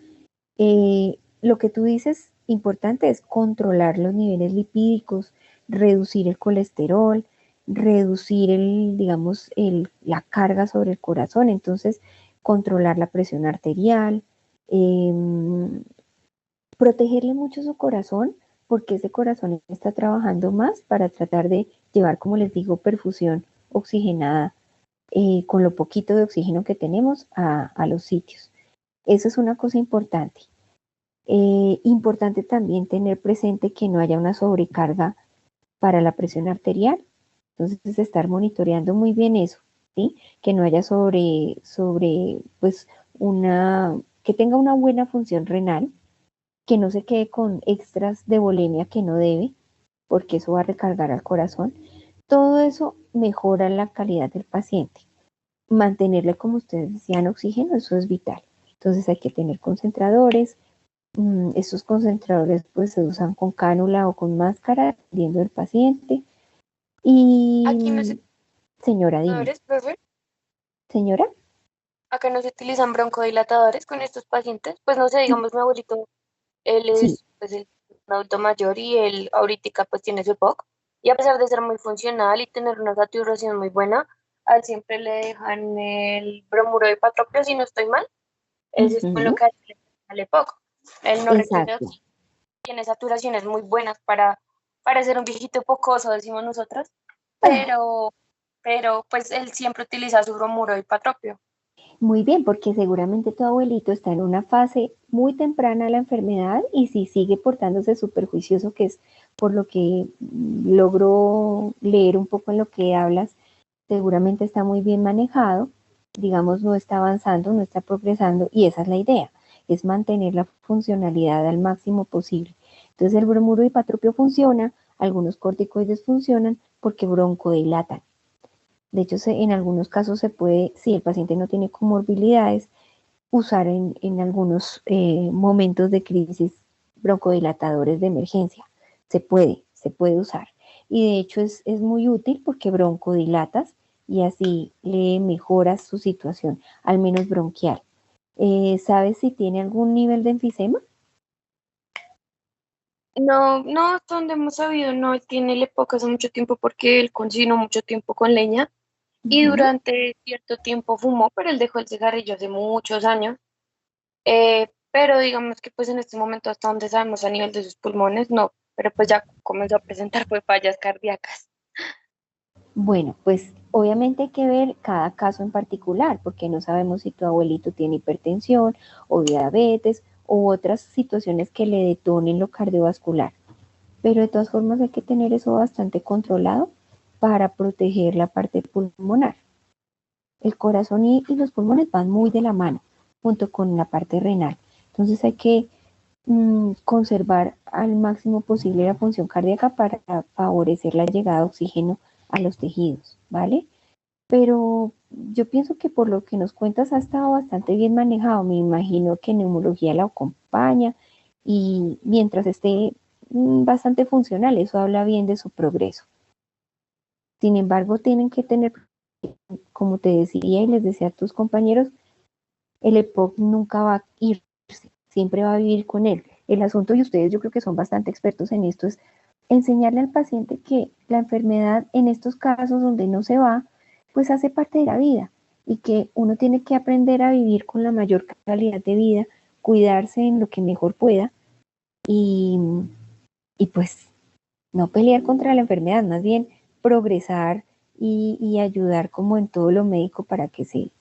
lo que tú dices importante es controlar los niveles lipídicos, reducir el colesterol, reducir digamos, la carga sobre el corazón, entonces controlar la presión arterial, protegerle mucho su corazón, porque ese corazón está trabajando más para tratar de llevar, como les digo, perfusión oxigenada con lo poquito de oxígeno que tenemos a los sitios. Eso es una cosa importante. Importante también tener presente que no haya una sobrecarga para la presión arterial. Entonces, estar monitoreando muy bien eso, ¿sí? Que no haya pues, que tenga una buena función renal, que no se quede con extras de volemia que no debe, porque eso va a recargar al corazón. Todo eso mejora la calidad del paciente. Mantenerle, como ustedes decían, oxígeno, eso es vital. Entonces hay que tener concentradores. Estos concentradores pues se usan con cánula o con máscara, dependiendo del paciente. Aquí no Y se señora, dime. dilatadores, profe. Señora. Acá no se utilizan broncodilatadores con estos pacientes. Pues no sé, digamos, mi abuelito, él Sí. es pues un adulto mayor y él ahorita pues tiene su EPOC. Y a pesar de ser muy funcional y tener una saturación muy buena, a él siempre le dejan el bromuro de patropio, si no estoy mal. Eso es con lo que a él le dejan el EPOC. Él no requiere Exacto. oxígeno, tiene saturaciones muy buenas para ser un viejito pocoso, decimos nosotros, pero, pero pues él siempre utiliza su bromuro de patropio. Muy bien, porque seguramente tu abuelito está en una fase muy temprana de la enfermedad y si sigue portándose súper juicioso, que es por lo que logro leer un poco en lo que hablas, seguramente está muy bien manejado, digamos, no está avanzando, no está progresando y esa es la idea, es mantener la funcionalidad al máximo posible. Entonces el bromuro hipatropio funciona, algunos corticoides funcionan porque broncodilatan. De hecho, en algunos casos se puede, si el paciente no tiene comorbilidades, usar en algunos momentos de crisis broncodilatadores de emergencia. Se puede usar. Y de hecho es muy útil porque broncodilatas y así le mejoras su situación, al menos bronquial. ¿Sabes si tiene algún nivel de enfisema? No, no, hasta donde hemos sabido, no, él tiene el EPOC hace mucho tiempo porque él cocinó mucho tiempo con leña y Ujú. durante cierto tiempo fumó, pero él dejó el cigarrillo hace muchos años. Pero digamos que pues en este momento hasta donde sabemos a nivel de sus pulmones, no, pero pues ya comenzó a presentar pues fallas cardíacas. Bueno, pues obviamente hay que ver cada caso en particular, porque no sabemos si tu abuelito tiene hipertensión o diabetes u otras situaciones que le detonen lo cardiovascular. Pero de todas formas hay que tener eso bastante controlado para proteger la parte pulmonar. El corazón y los pulmones van muy de la mano, junto con la parte renal. Entonces hay que conservar al máximo posible la función cardíaca para favorecer la llegada de oxígeno a los tejidos, ¿vale? Pero yo pienso que por lo que nos cuentas ha estado bastante bien manejado. Me imagino que neumología la acompaña y mientras esté bastante funcional, eso habla bien de su progreso. Sin embargo, tienen que tener, como te decía y les decía a tus compañeros, el EPOC nunca va a irse, siempre va a vivir con él. El asunto, y ustedes yo creo que son bastante expertos en esto, es enseñarle al paciente que la enfermedad en estos casos donde no se va, pues hace parte de la vida y que uno tiene que aprender a vivir con la mayor calidad de vida, cuidarse en lo que mejor pueda y, y pues no pelear contra la enfermedad, más bien progresar y ayudar como en todo lo médico para que se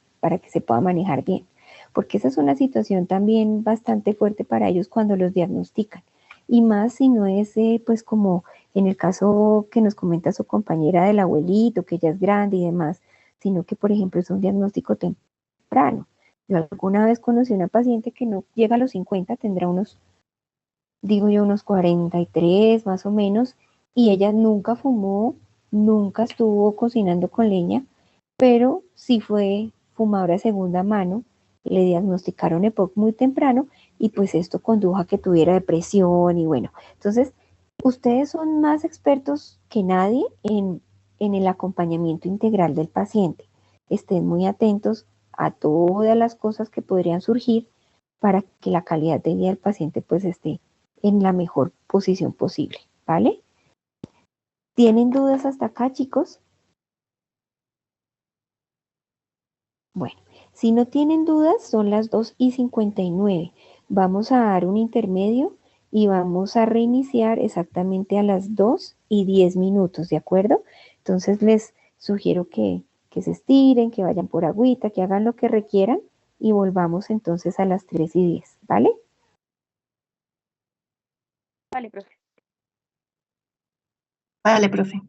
pueda manejar bien. Porque esa es una situación también bastante fuerte para ellos cuando los diagnostican. Y más si no es pues como en el caso que nos comenta su compañera del abuelito, que ya es grande y demás, sino que por ejemplo es un diagnóstico temprano. Yo alguna vez conocí una paciente que no llega a los 50, tendrá unos, digo yo, unos 43 más o menos, y ella nunca fumó, nunca estuvo cocinando con leña, pero sí fue fumadora de segunda mano, le diagnosticaron EPOC muy temprano y pues esto condujo a que tuviera depresión y bueno, entonces ustedes son más expertos que nadie en el acompañamiento integral del paciente. Estén muy atentos a todas las cosas que podrían surgir para que la calidad de vida del paciente pues esté en la mejor posición posible, ¿vale? ¿Tienen dudas hasta acá, chicos? Bueno, si no tienen dudas, son las 2:59. Vamos a dar un intermedio y vamos a reiniciar exactamente a las 2:10, ¿de acuerdo? Entonces les sugiero que se estiren, que vayan por agüita, que hagan lo que requieran y volvamos entonces a las 3:10, ¿vale? Vale, profe. Vale, profe.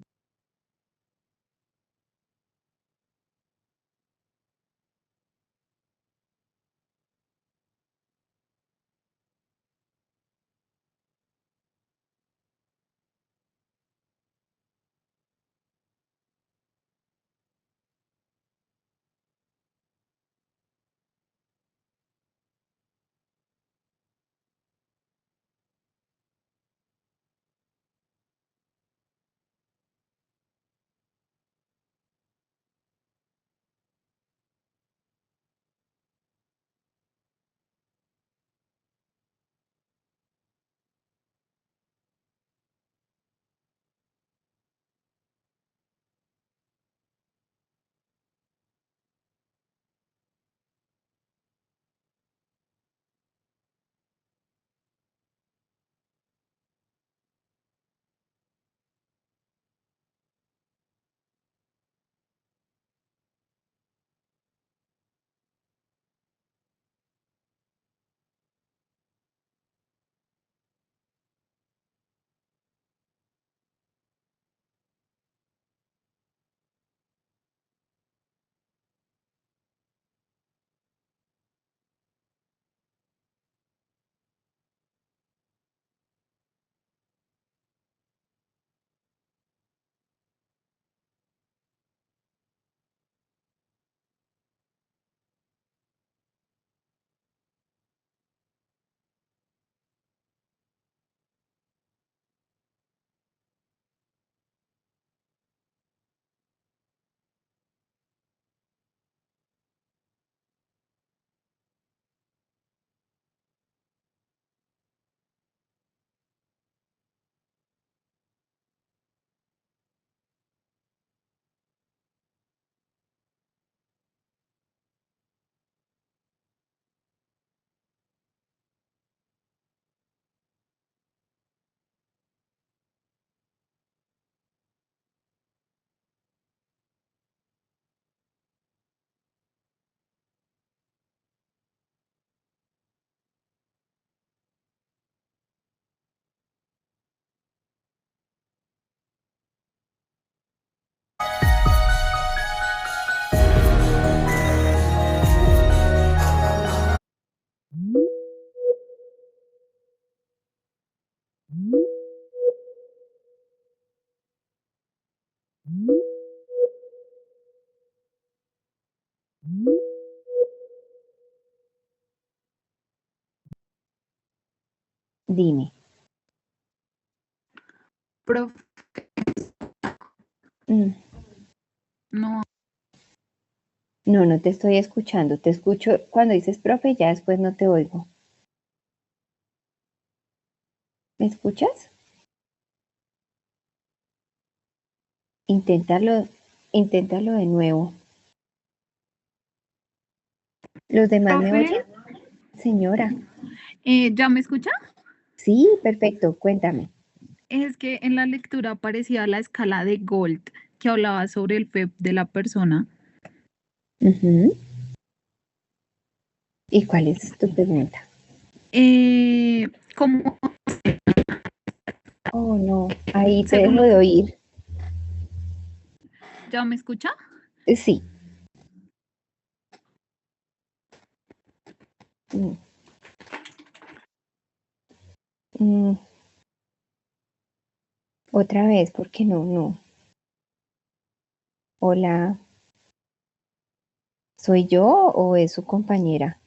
Dime. Profe, Mm, no, No, no te estoy escuchando. Te escucho cuando dices profe, ya después no te oigo. ¿Me escuchas? Inténtalo, inténtalo de nuevo. ¿Los demás me profe, oyen? Señora. ¿ya me escucha? Sí, perfecto. Cuéntame. Es que en la lectura aparecía la escala de Gold que hablaba sobre el FEP de la persona. Ujú. ¿Y cuál es tu pregunta? ¿Cómo Oh, no. Ahí te según dejo lo de que oír. ya me escucha? Sí. Mm, mm, Otra vez, porque no. Hola. ¿Soy yo o es su compañera?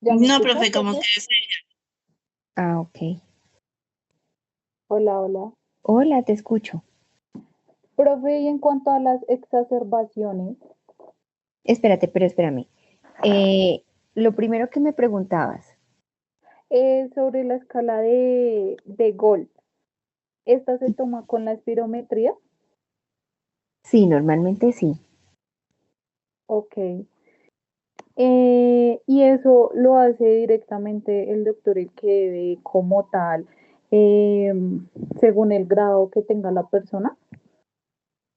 ¿Ya me No, escuchas, profe, como profe? que es Ah, ok. Hola, hola. Hola, te escucho. Profe, y en cuanto a las exacerbaciones, Espérate, pero espérame. Lo primero que me preguntabas. sobre la escala de Gold, ¿esta se toma con la espirometría? Sí, normalmente sí. Ok. Y eso lo hace directamente el doctor, el que debe como tal, según el grado que tenga la persona.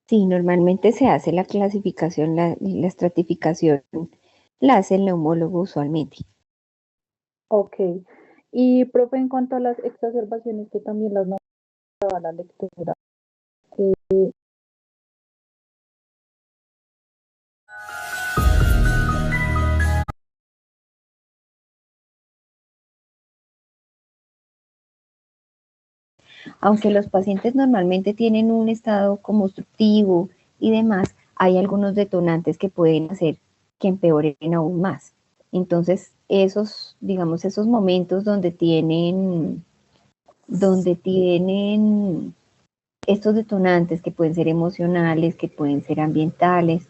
Sí, normalmente se hace la clasificación, la estratificación, la hace el neumólogo usualmente. Ok. Y profe, en cuanto a las exacerbaciones, que también las nombraba la lectura. Aunque los pacientes normalmente tienen un estado como obstructivo y demás, hay algunos detonantes que pueden hacer que empeoren aún más. Entonces, digamos, esos momentos donde tienen estos detonantes que pueden ser emocionales, que pueden ser ambientales,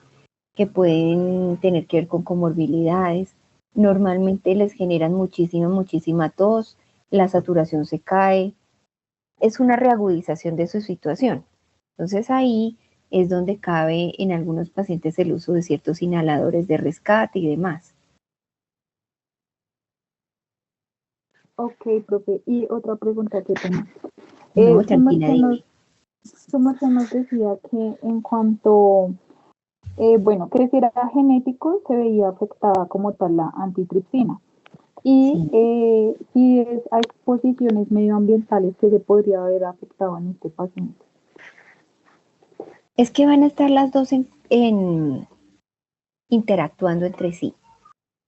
que pueden tener que ver con comorbilidades, normalmente les generan muchísima tos, la saturación se cae, es una reagudización de su situación. Entonces ahí es donde cabe en algunos pacientes el uso de ciertos inhaladores de rescate y demás. Ok, profe. Y otra pregunta que tengo. No, Su tranquila, merced dime. nos decía que en cuanto, bueno, que si era genético, se veía afectada como tal la antitripsina. Y Sí. si es a exposiciones medioambientales que se podría haber afectado en este paciente. Es que van a estar las dos interactuando entre sí.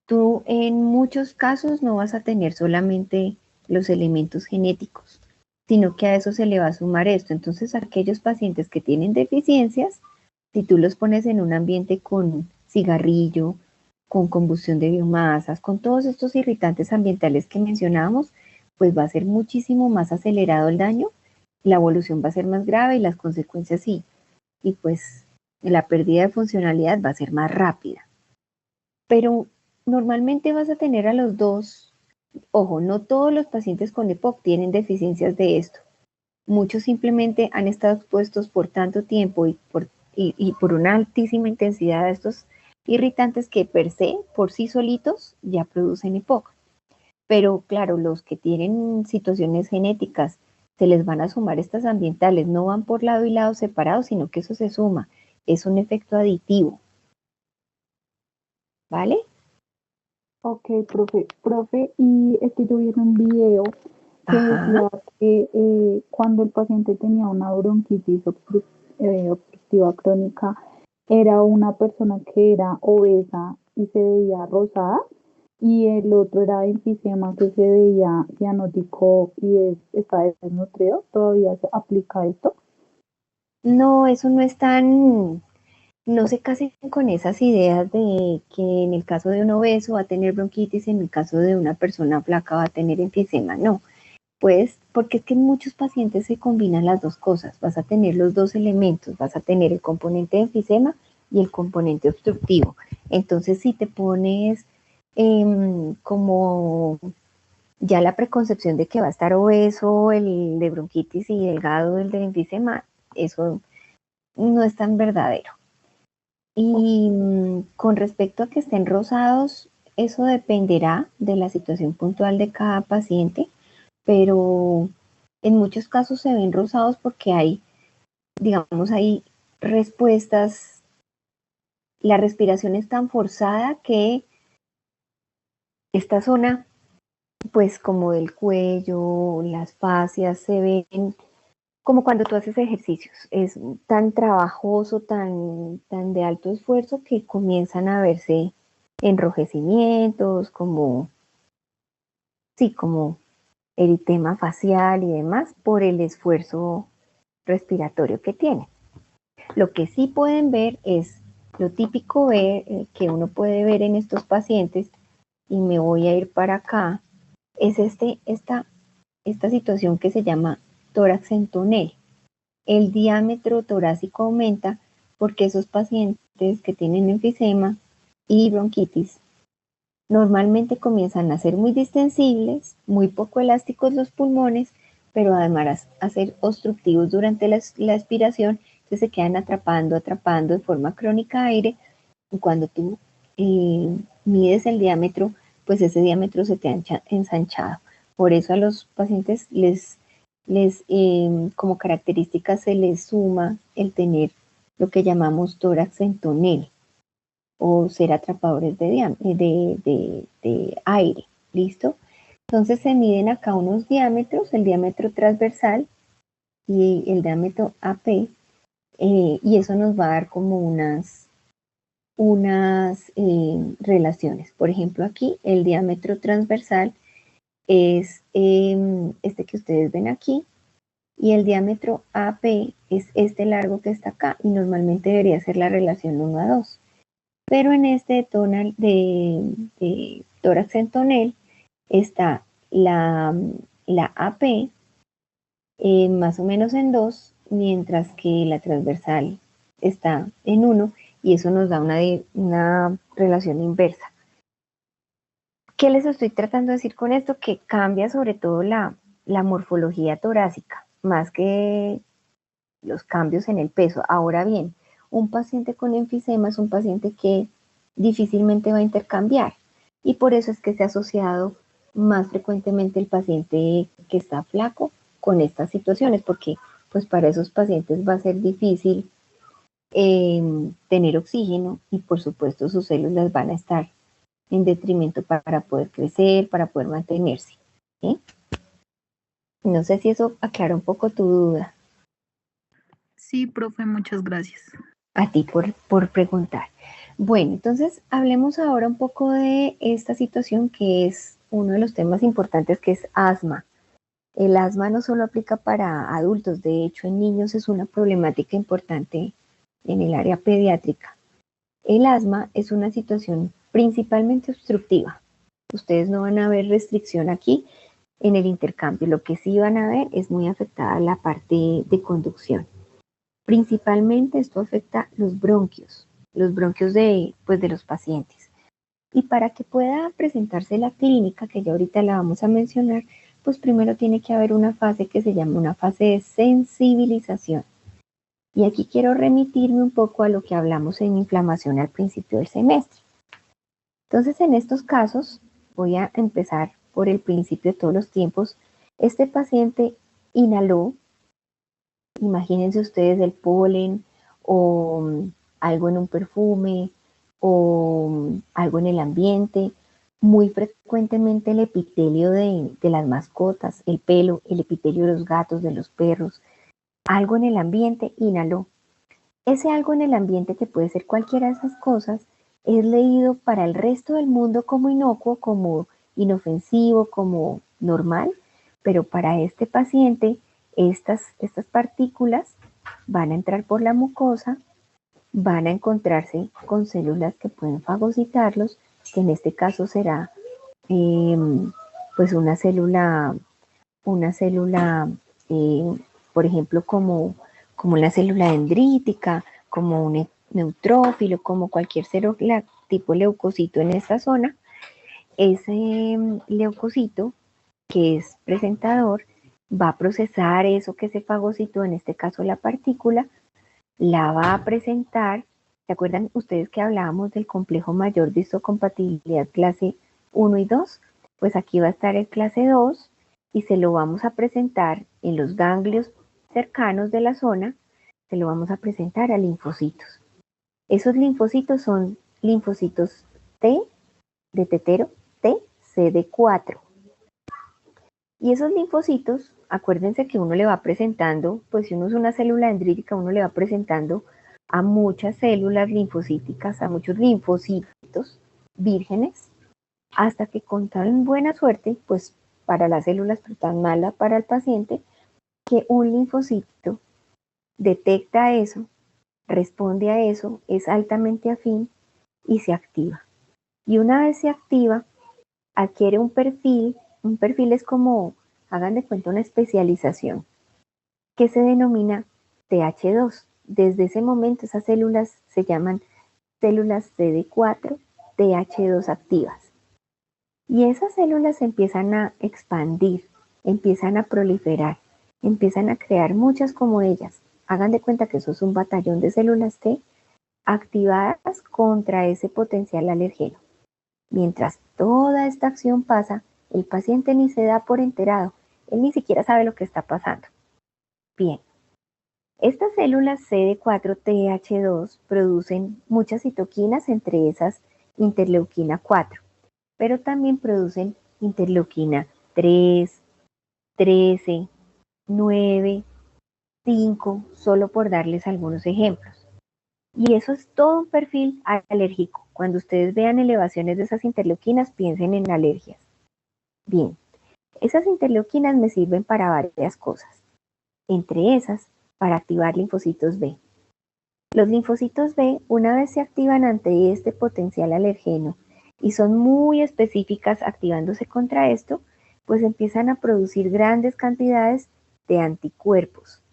Tú en muchos casos no vas a tener solamente los elementos genéticos, sino que a eso se le va a sumar esto. Entonces, aquellos pacientes que tienen deficiencias, si tú los pones en un ambiente con cigarrillo, con combustión de biomasas, con todos estos irritantes ambientales que mencionábamos, pues va a ser muchísimo más acelerado el daño, la evolución va a ser más grave y las consecuencias sí. Y pues la pérdida de funcionalidad va a ser más rápida. Pero normalmente vas a tener a los dos. Ojo, no todos los pacientes con EPOC tienen deficiencias de esto. Muchos simplemente han estado expuestos por tanto tiempo y por una altísima intensidad de estos irritantes que per se, por sí solitos, ya producen EPOC. Pero claro, los que tienen situaciones genéticas, se les van a sumar estas ambientales, no van por lado y lado separados, sino que eso se suma. Es un efecto aditivo, ¿vale? Ok, profe, y es que yo vi en un video que Ajá. decía que cuando el paciente tenía una bronquitis obstructiva crónica, era una persona que era obesa y se veía rosada, y el otro era enfisema que se veía cianótico y está desnutrido. ¿Todavía se aplica esto? No, eso no es tan, no se casen con esas ideas de que en el caso de un obeso va a tener bronquitis, en el caso de una persona flaca va a tener enfisema, no. Pues, porque es que en muchos pacientes se combinan las dos cosas, vas a tener los dos elementos, vas a tener el componente de enfisema y el componente obstructivo. Entonces, si te pones como ya la preconcepción de que va a estar obeso el de bronquitis y delgado el de enfisema, eso no es tan verdadero. Y con respecto a que estén rosados, eso dependerá de la situación puntual de cada paciente, pero en muchos casos se ven rosados porque hay, digamos, hay respuestas, la respiración es tan forzada que esta zona, pues como del cuello, las fascias, se ven como cuando tú haces ejercicios, es tan trabajoso, tan de alto esfuerzo que comienzan a verse enrojecimientos, como, sí, como eritema facial y demás por el esfuerzo respiratorio que tiene. Lo que sí pueden ver es lo típico que uno puede ver en estos pacientes, y me voy a ir para acá, es esta situación que se llama tórax en tonel. El diámetro torácico aumenta porque esos pacientes que tienen enfisema y bronquitis normalmente comienzan a ser muy distensibles, muy poco elásticos los pulmones, pero además a ser obstructivos durante la expiración, entonces se quedan atrapando de forma crónica aire, y cuando tú mides el diámetro, pues ese diámetro se te ha ensanchado. Por eso a los pacientes como característica se les suma el tener lo que llamamos tórax en tonel o ser atrapadores de aire, ¿listo? Entonces se miden acá unos diámetros, el diámetro transversal y el diámetro AP, y eso nos va a dar como unas relaciones. Por ejemplo, aquí el diámetro transversal es este que ustedes ven aquí, y el diámetro AP es este largo que está acá, y normalmente debería ser la relación 1 a 2. Pero en este tonal de tórax en tonel está la AP más o menos en 2, mientras que la transversal está en 1, y eso nos da una relación inversa. ¿Qué les estoy tratando de decir con esto? Que cambia sobre todo la morfología torácica, más que los cambios en el peso. Ahora bien, un paciente con enfisema es un paciente que difícilmente va a intercambiar, y por eso es que se ha asociado más frecuentemente el paciente que está flaco con estas situaciones, porque pues para esos pacientes va a ser difícil tener oxígeno, y por supuesto sus células van a estar en detrimento para poder crecer, para poder mantenerse. ¿Sí? No sé si eso aclara un poco tu duda. Sí, profe, muchas gracias. A ti por preguntar. Bueno, entonces hablemos ahora un poco de esta situación que es uno de los temas importantes, que es asma. El asma no solo aplica para adultos, de hecho en niños es una problemática importante en el área pediátrica. El asma es una situación principalmente obstructiva. Ustedes no van a ver restricción aquí en el intercambio, lo que sí van a ver es muy afectada la parte de conducción. Principalmente esto afecta los bronquios de los pacientes. Y para que pueda presentarse la clínica, que ya ahorita la vamos a mencionar, pues primero tiene que haber una fase que se llama una fase de sensibilización. Y aquí quiero remitirme un poco a lo que hablamos en inflamación al principio del semestre. Entonces, en estos casos, voy a empezar por el principio de todos los tiempos. Este paciente inhaló, imagínense ustedes el polen o algo en un perfume o algo en el ambiente, muy frecuentemente el epitelio de las mascotas, el pelo, el epitelio de los gatos, de los perros, algo en el ambiente, inhaló. Ese algo en el ambiente, que puede ser cualquiera de esas cosas, es leído para el resto del mundo como inocuo, como inofensivo, como normal, pero para este paciente estas partículas van a entrar por la mucosa van a encontrarse con células que pueden fagocitarlos, que en este caso será pues una célula, por ejemplo, como la célula dendrítica, como un neutrófilo, como cualquier célula tipo leucocito en esta zona. Ese leucocito, que es presentador, va a procesar eso que se fagocitó, en este caso la partícula, la va a presentar. ¿Se acuerdan ustedes que hablábamos del complejo mayor de histocompatibilidad clase 1 y 2? Pues aquí va a estar el clase 2 y se lo vamos a presentar en los ganglios cercanos de la zona, se lo vamos a presentar a linfocitos. Esos linfocitos son linfocitos T de tetero, T, CD4. Y esos linfocitos, acuérdense que uno le va presentando, pues si uno es una célula dendrítica, uno le va presentando a muchas células linfocíticas, a muchos linfocitos vírgenes, hasta que con tan buena suerte, pues para las células, pero tan mala para el paciente, que un linfocito detecta eso, responde a eso, es altamente afín y se activa. Y una vez se activa, adquiere un perfil es como, hagan de cuenta, una especialización, que se denomina TH2. Desde ese momento esas células se llaman células CD4 TH2 activas. Y esas células empiezan a expandir, empiezan a proliferar, empiezan a crear muchas como ellas. Hagan de cuenta que eso es un batallón de células T activadas contra ese potencial alergeno. Mientras toda esta acción pasa, el paciente ni se da por enterado, él ni siquiera sabe lo que está pasando. Bien, estas células CD4-TH2 producen muchas citoquinas, entre esas interleuquina 4, pero también producen interleuquina 3, 13, 9, 5, solo por darles algunos ejemplos. Y eso es todo un perfil alérgico. Cuando ustedes vean elevaciones de esas interleuquinas, piensen en alergias. Bien, esas interleuquinas me sirven para varias cosas. Entre esas, para activar linfocitos B. Los linfocitos B, una vez se activan ante este potencial alergeno y son muy específicas activándose contra esto, pues empiezan a producir grandes cantidades de anticuerpos.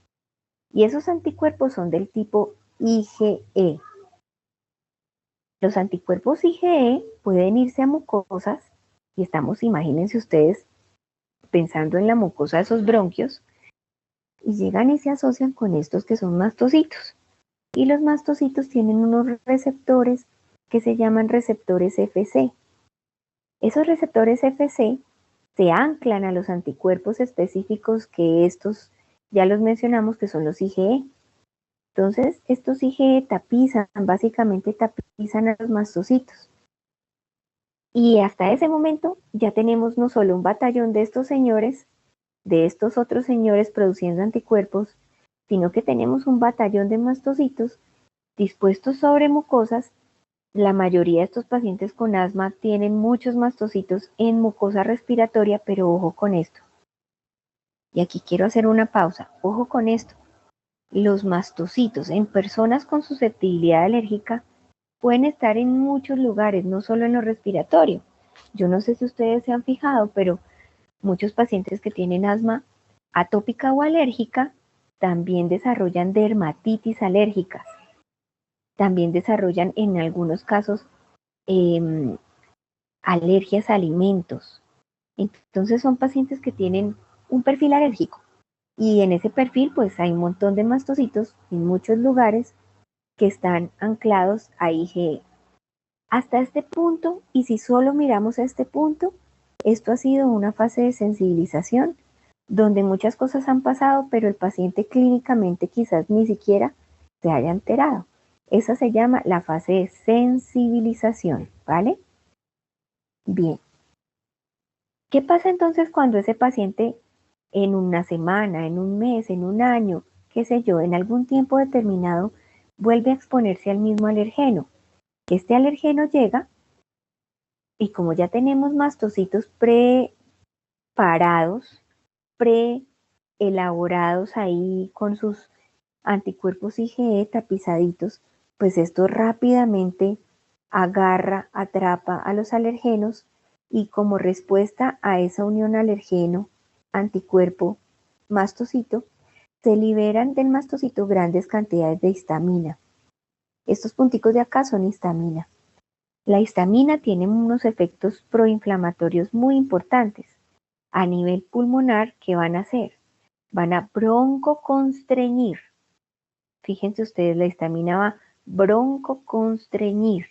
Y esos anticuerpos son del tipo IgE. Los anticuerpos IgE pueden irse a mucosas, y estamos, imagínense ustedes, pensando en la mucosa de esos bronquios, y llegan y se asocian con estos que son mastocitos. Y los mastocitos tienen unos receptores que se llaman receptores Fc. Esos receptores Fc se anclan a los anticuerpos específicos que estos ya los mencionamos, que son los IgE. Entonces, estos IgE básicamente tapizan a los mastocitos. Y hasta ese momento ya tenemos no solo un batallón de estos señores, de estos otros señores produciendo anticuerpos, sino que tenemos un batallón de mastocitos dispuestos sobre mucosas. La mayoría de estos pacientes con asma tienen muchos mastocitos en mucosa respiratoria, pero ojo con esto. Y aquí quiero hacer una pausa. Ojo con esto. Los mastocitos en personas con susceptibilidad alérgica pueden estar en muchos lugares, no solo en lo respiratorio. Yo no sé si ustedes se han fijado, pero muchos pacientes que tienen asma atópica o alérgica también desarrollan dermatitis alérgicas. También desarrollan en algunos casos alergias a alimentos. Entonces son pacientes que tienen un perfil alérgico. Y en ese perfil pues hay un montón de mastocitos en muchos lugares que están anclados a IgE. Hasta este punto, y si solo miramos a este punto, esto ha sido una fase de sensibilización donde muchas cosas han pasado, pero el paciente clínicamente quizás ni siquiera se haya enterado. Esa se llama la fase de sensibilización, ¿vale? Bien. ¿Qué pasa entonces cuando ese paciente en una semana, en un mes, en un año, qué sé yo, en algún tiempo determinado, vuelve a exponerse al mismo alergeno? Este alergeno llega y como ya tenemos mastocitos preparados, preelaborados ahí con sus anticuerpos IgE tapizaditos, pues esto rápidamente agarra, atrapa a los alergenos y como respuesta a esa unión alergeno, anticuerpo, mastocito, se liberan del mastocito grandes cantidades de histamina. Estos punticos de acá son histamina. La histamina tiene unos efectos proinflamatorios muy importantes. A nivel pulmonar, ¿qué van a hacer? Van a broncoconstreñir. Fíjense ustedes, la histamina va a broncoconstreñir.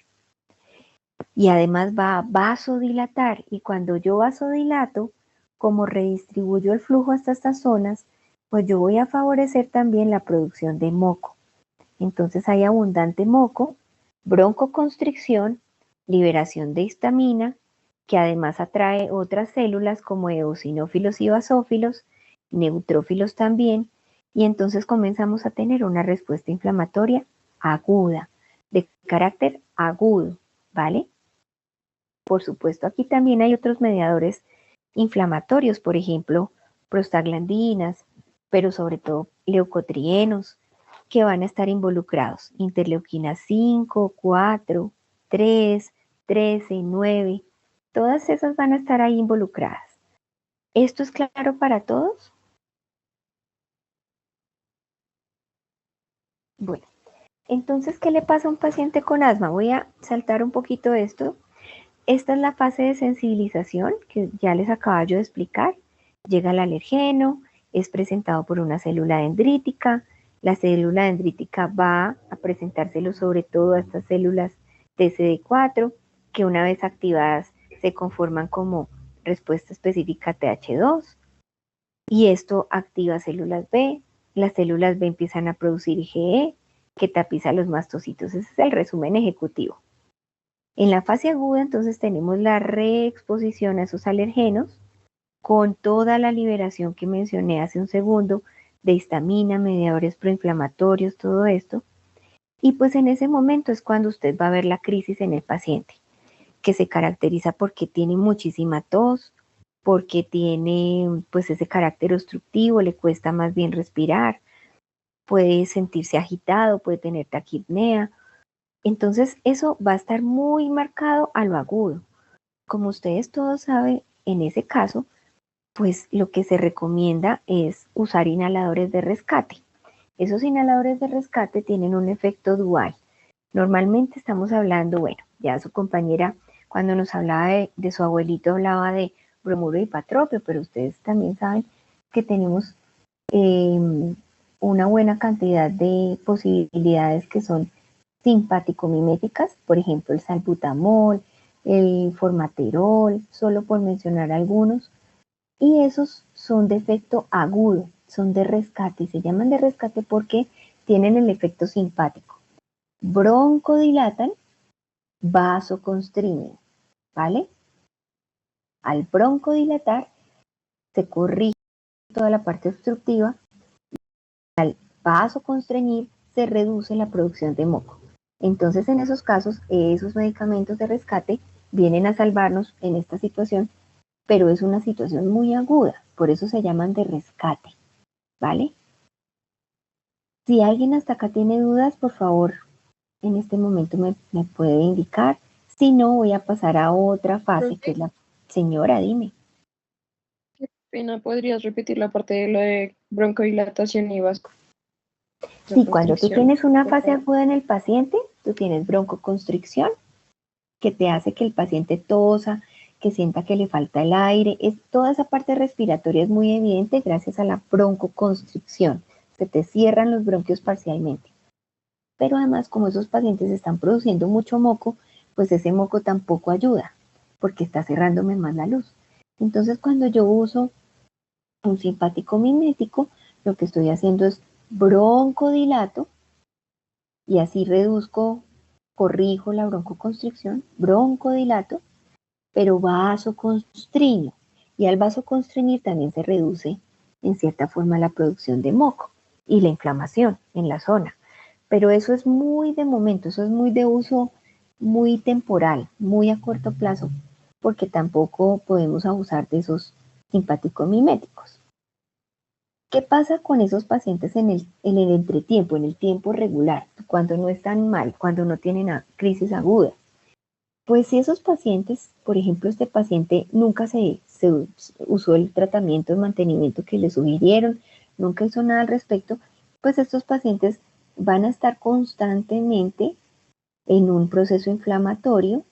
Y además va a vasodilatar. Y cuando yo vasodilato, como redistribuyo el flujo hasta estas zonas, pues yo voy a favorecer también la producción de moco. Entonces hay abundante moco, broncoconstricción, liberación de histamina, que además atrae otras células como eosinófilos y basófilos, neutrófilos también, y entonces comenzamos a tener una respuesta inflamatoria aguda, de carácter agudo, ¿vale? Por supuesto, aquí también hay otros mediadores inflamatorios, por ejemplo, prostaglandinas, pero sobre todo leucotrienos, que van a estar involucrados. Interleuquina 5, 4, 3, 13, 9, todas esas van a estar ahí involucradas. ¿Esto es claro para todos? Bueno, entonces, ¿qué le pasa a un paciente con asma? Voy a saltar un poquito esto. Esta es la fase de sensibilización que ya les acabo yo de explicar. Llega el alergeno, es presentado por una célula dendrítica. La célula dendrítica va a presentárselo sobre todo a estas células TCD4, que una vez activadas se conforman como respuesta específica TH2. Y esto activa células B. Las células B empiezan a producir IgE, que tapiza los mastocitos. Ese es el resumen ejecutivo. En la fase aguda, entonces, tenemos la reexposición a esos alergenos con toda la liberación que mencioné hace un segundo de histamina, mediadores proinflamatorios, todo esto. Y pues en ese momento es cuando usted va a ver la crisis en el paciente, que se caracteriza porque tiene muchísima tos, porque tiene pues ese carácter obstructivo, le cuesta más bien respirar, puede sentirse agitado, puede tener taquipnea. Entonces eso va a estar muy marcado a lo agudo. Como ustedes todos saben, en ese caso, pues lo que se recomienda es usar inhaladores de rescate. Esos inhaladores de rescate tienen un efecto dual. Normalmente estamos hablando, bueno, ya su compañera cuando nos hablaba de su abuelito hablaba de bromuro y patropio, pero ustedes también saben que tenemos una buena cantidad de posibilidades que son simpático-miméticas, por ejemplo el salbutamol, el formaterol, solo por mencionar algunos, y esos son de efecto agudo, son de rescate, y se llaman de rescate porque tienen el efecto simpático. Broncodilatan, vasoconstriñen, ¿vale? Al broncodilatar se corrige toda la parte obstructiva, al vasoconstreñir se reduce la producción de moco. Entonces, en esos casos, esos medicamentos de rescate vienen a salvarnos en esta situación, pero es una situación muy aguda, por eso se llaman de rescate, ¿vale? Si alguien hasta acá tiene dudas, por favor, en este momento me puede indicar. Si no, voy a pasar a otra fase, que es la... Señora, dime. Qué pena, ¿podrías repetir la parte de lo de broncodilatación y Sí, cuando tú vasoconstricción? tienes una fase aguda en el paciente, tú tienes broncoconstricción, que te hace que el paciente tosa, que sienta que le falta el aire. Toda esa parte respiratoria es muy evidente gracias a la broncoconstricción. Se te cierran los bronquios parcialmente. Pero además, como esos pacientes están produciendo mucho moco, pues ese moco tampoco ayuda, porque está cerrándome más la luz. Entonces, cuando yo uso un simpático mimético, lo que estoy haciendo es broncodilato y así reduzco, corrijo la broncoconstricción, broncodilato, pero vasoconstriño. Y al vasoconstreñir también se reduce en cierta forma la producción de moco y la inflamación en la zona. Pero eso es muy de momento, eso es muy de uso muy temporal, muy a corto plazo, porque tampoco podemos abusar de esos simpáticos miméticos. ¿Qué pasa con esos pacientes en el entretiempo, en el tiempo regular, cuando no están mal, cuando no tienen crisis aguda? Pues si esos pacientes, por ejemplo, este paciente nunca se usó el tratamiento de mantenimiento que le sugirieron, nunca hizo nada al respecto, pues estos pacientes van a estar constantemente en un proceso inflamatorio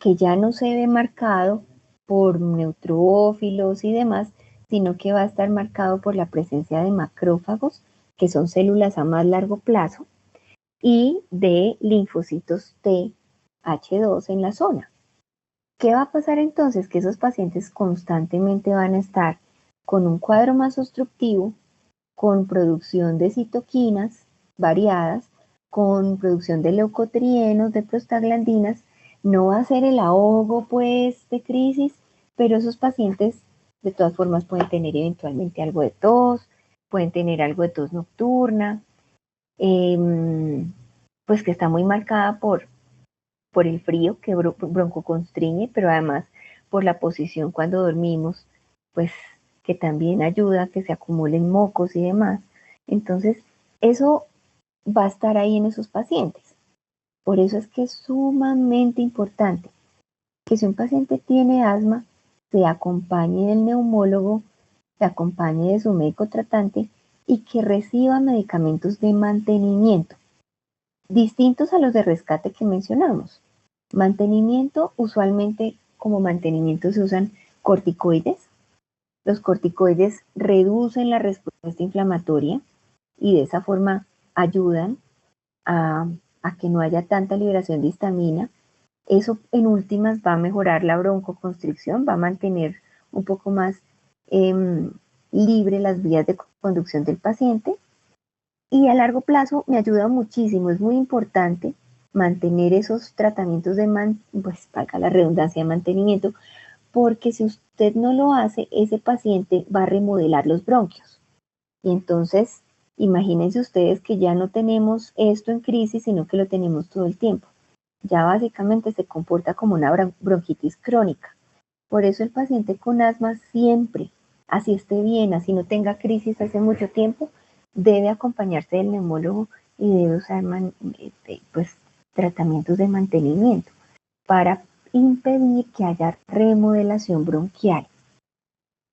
que ya no se ve marcado por neutrófilos y demás, sino que va a estar marcado por la presencia de macrófagos, que son células a más largo plazo, y de linfocitos TH2 en la zona. ¿Qué va a pasar entonces? Que esos pacientes constantemente van a estar con un cuadro más obstructivo, con producción de citoquinas variadas, con producción de leucotrienos, de prostaglandinas. No va a ser el ahogo, pues, de crisis, pero esos pacientes, de todas formas, pueden tener eventualmente algo de tos, pueden tener algo de tos nocturna, pues que está muy marcada por el frío que broncoconstriñe, pero además por la posición cuando dormimos, pues que también ayuda a que se acumulen mocos y demás. Entonces, eso va a estar ahí en esos pacientes. Por eso es que es sumamente importante que si un paciente tiene asma, se acompañe del neumólogo, se acompañe de su médico tratante y que reciba medicamentos de mantenimiento, distintos a los de rescate que mencionamos. Mantenimiento, usualmente como mantenimiento se usan corticoides. Los corticoides reducen la respuesta inflamatoria y de esa forma ayudan a que no haya tanta liberación de histamina. Eso en últimas va a mejorar la broncoconstricción, va a mantener un poco más libre las vías de conducción del paciente y a largo plazo me ayuda muchísimo. Es muy importante mantener esos tratamientos pues valga la redundancia, de mantenimiento, porque si usted no lo hace, ese paciente va a remodelar los bronquios. Y entonces, imagínense ustedes que ya no tenemos esto en crisis, sino que lo tenemos todo el tiempo. Ya básicamente se comporta como una bronquitis crónica. Por eso el paciente con asma siempre, así esté bien, así no tenga crisis hace mucho tiempo, debe acompañarse del neumólogo y debe usar pues, tratamientos de mantenimiento para impedir que haya remodelación bronquial.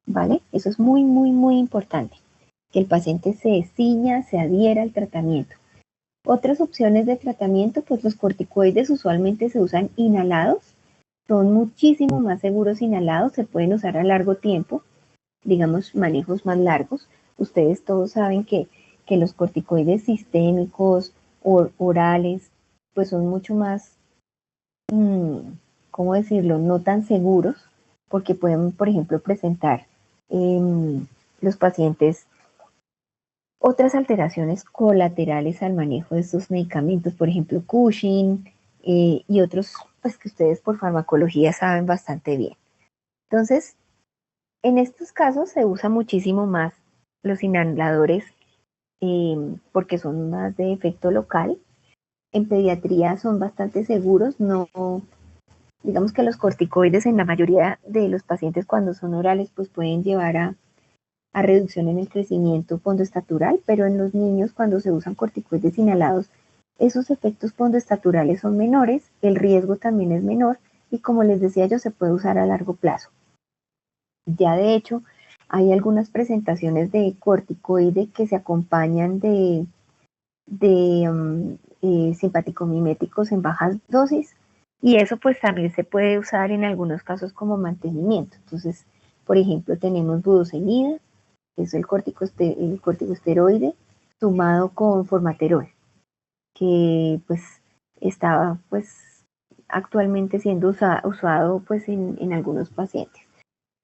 ¿Vale? Eso es muy, muy, muy importante, que el paciente se ciña, se adhiera al tratamiento. Otras opciones de tratamiento, pues los corticoides usualmente se usan inhalados, son muchísimo más seguros inhalados, se pueden usar a largo tiempo, digamos manejos más largos. Ustedes todos saben que los corticoides sistémicos o orales, pues son mucho más, ¿cómo decirlo?, no tan seguros, porque pueden, por ejemplo, presentar los pacientes otras alteraciones colaterales al manejo de estos medicamentos, por ejemplo, Cushing y otros pues, que ustedes por farmacología saben bastante bien. Entonces, en estos casos se usa muchísimo más los inhaladores porque son más de efecto local. En pediatría son bastante seguros, no, digamos que los corticoides en la mayoría de los pacientes cuando son orales pues pueden llevar a reducción en el crecimiento pondoestatural, pero en los niños cuando se usan corticoides inhalados, esos efectos pondoestaturales son menores, el riesgo también es menor y como les decía yo, se puede usar a largo plazo. Ya de hecho, hay algunas presentaciones de corticoide que se acompañan de simpaticomiméticos en bajas dosis y eso pues también se puede usar en algunos casos como mantenimiento. Entonces, por ejemplo, tenemos budesonida, que es el corticosteroide, sumado con formaterol, que pues estaba pues actualmente siendo usado pues en algunos pacientes.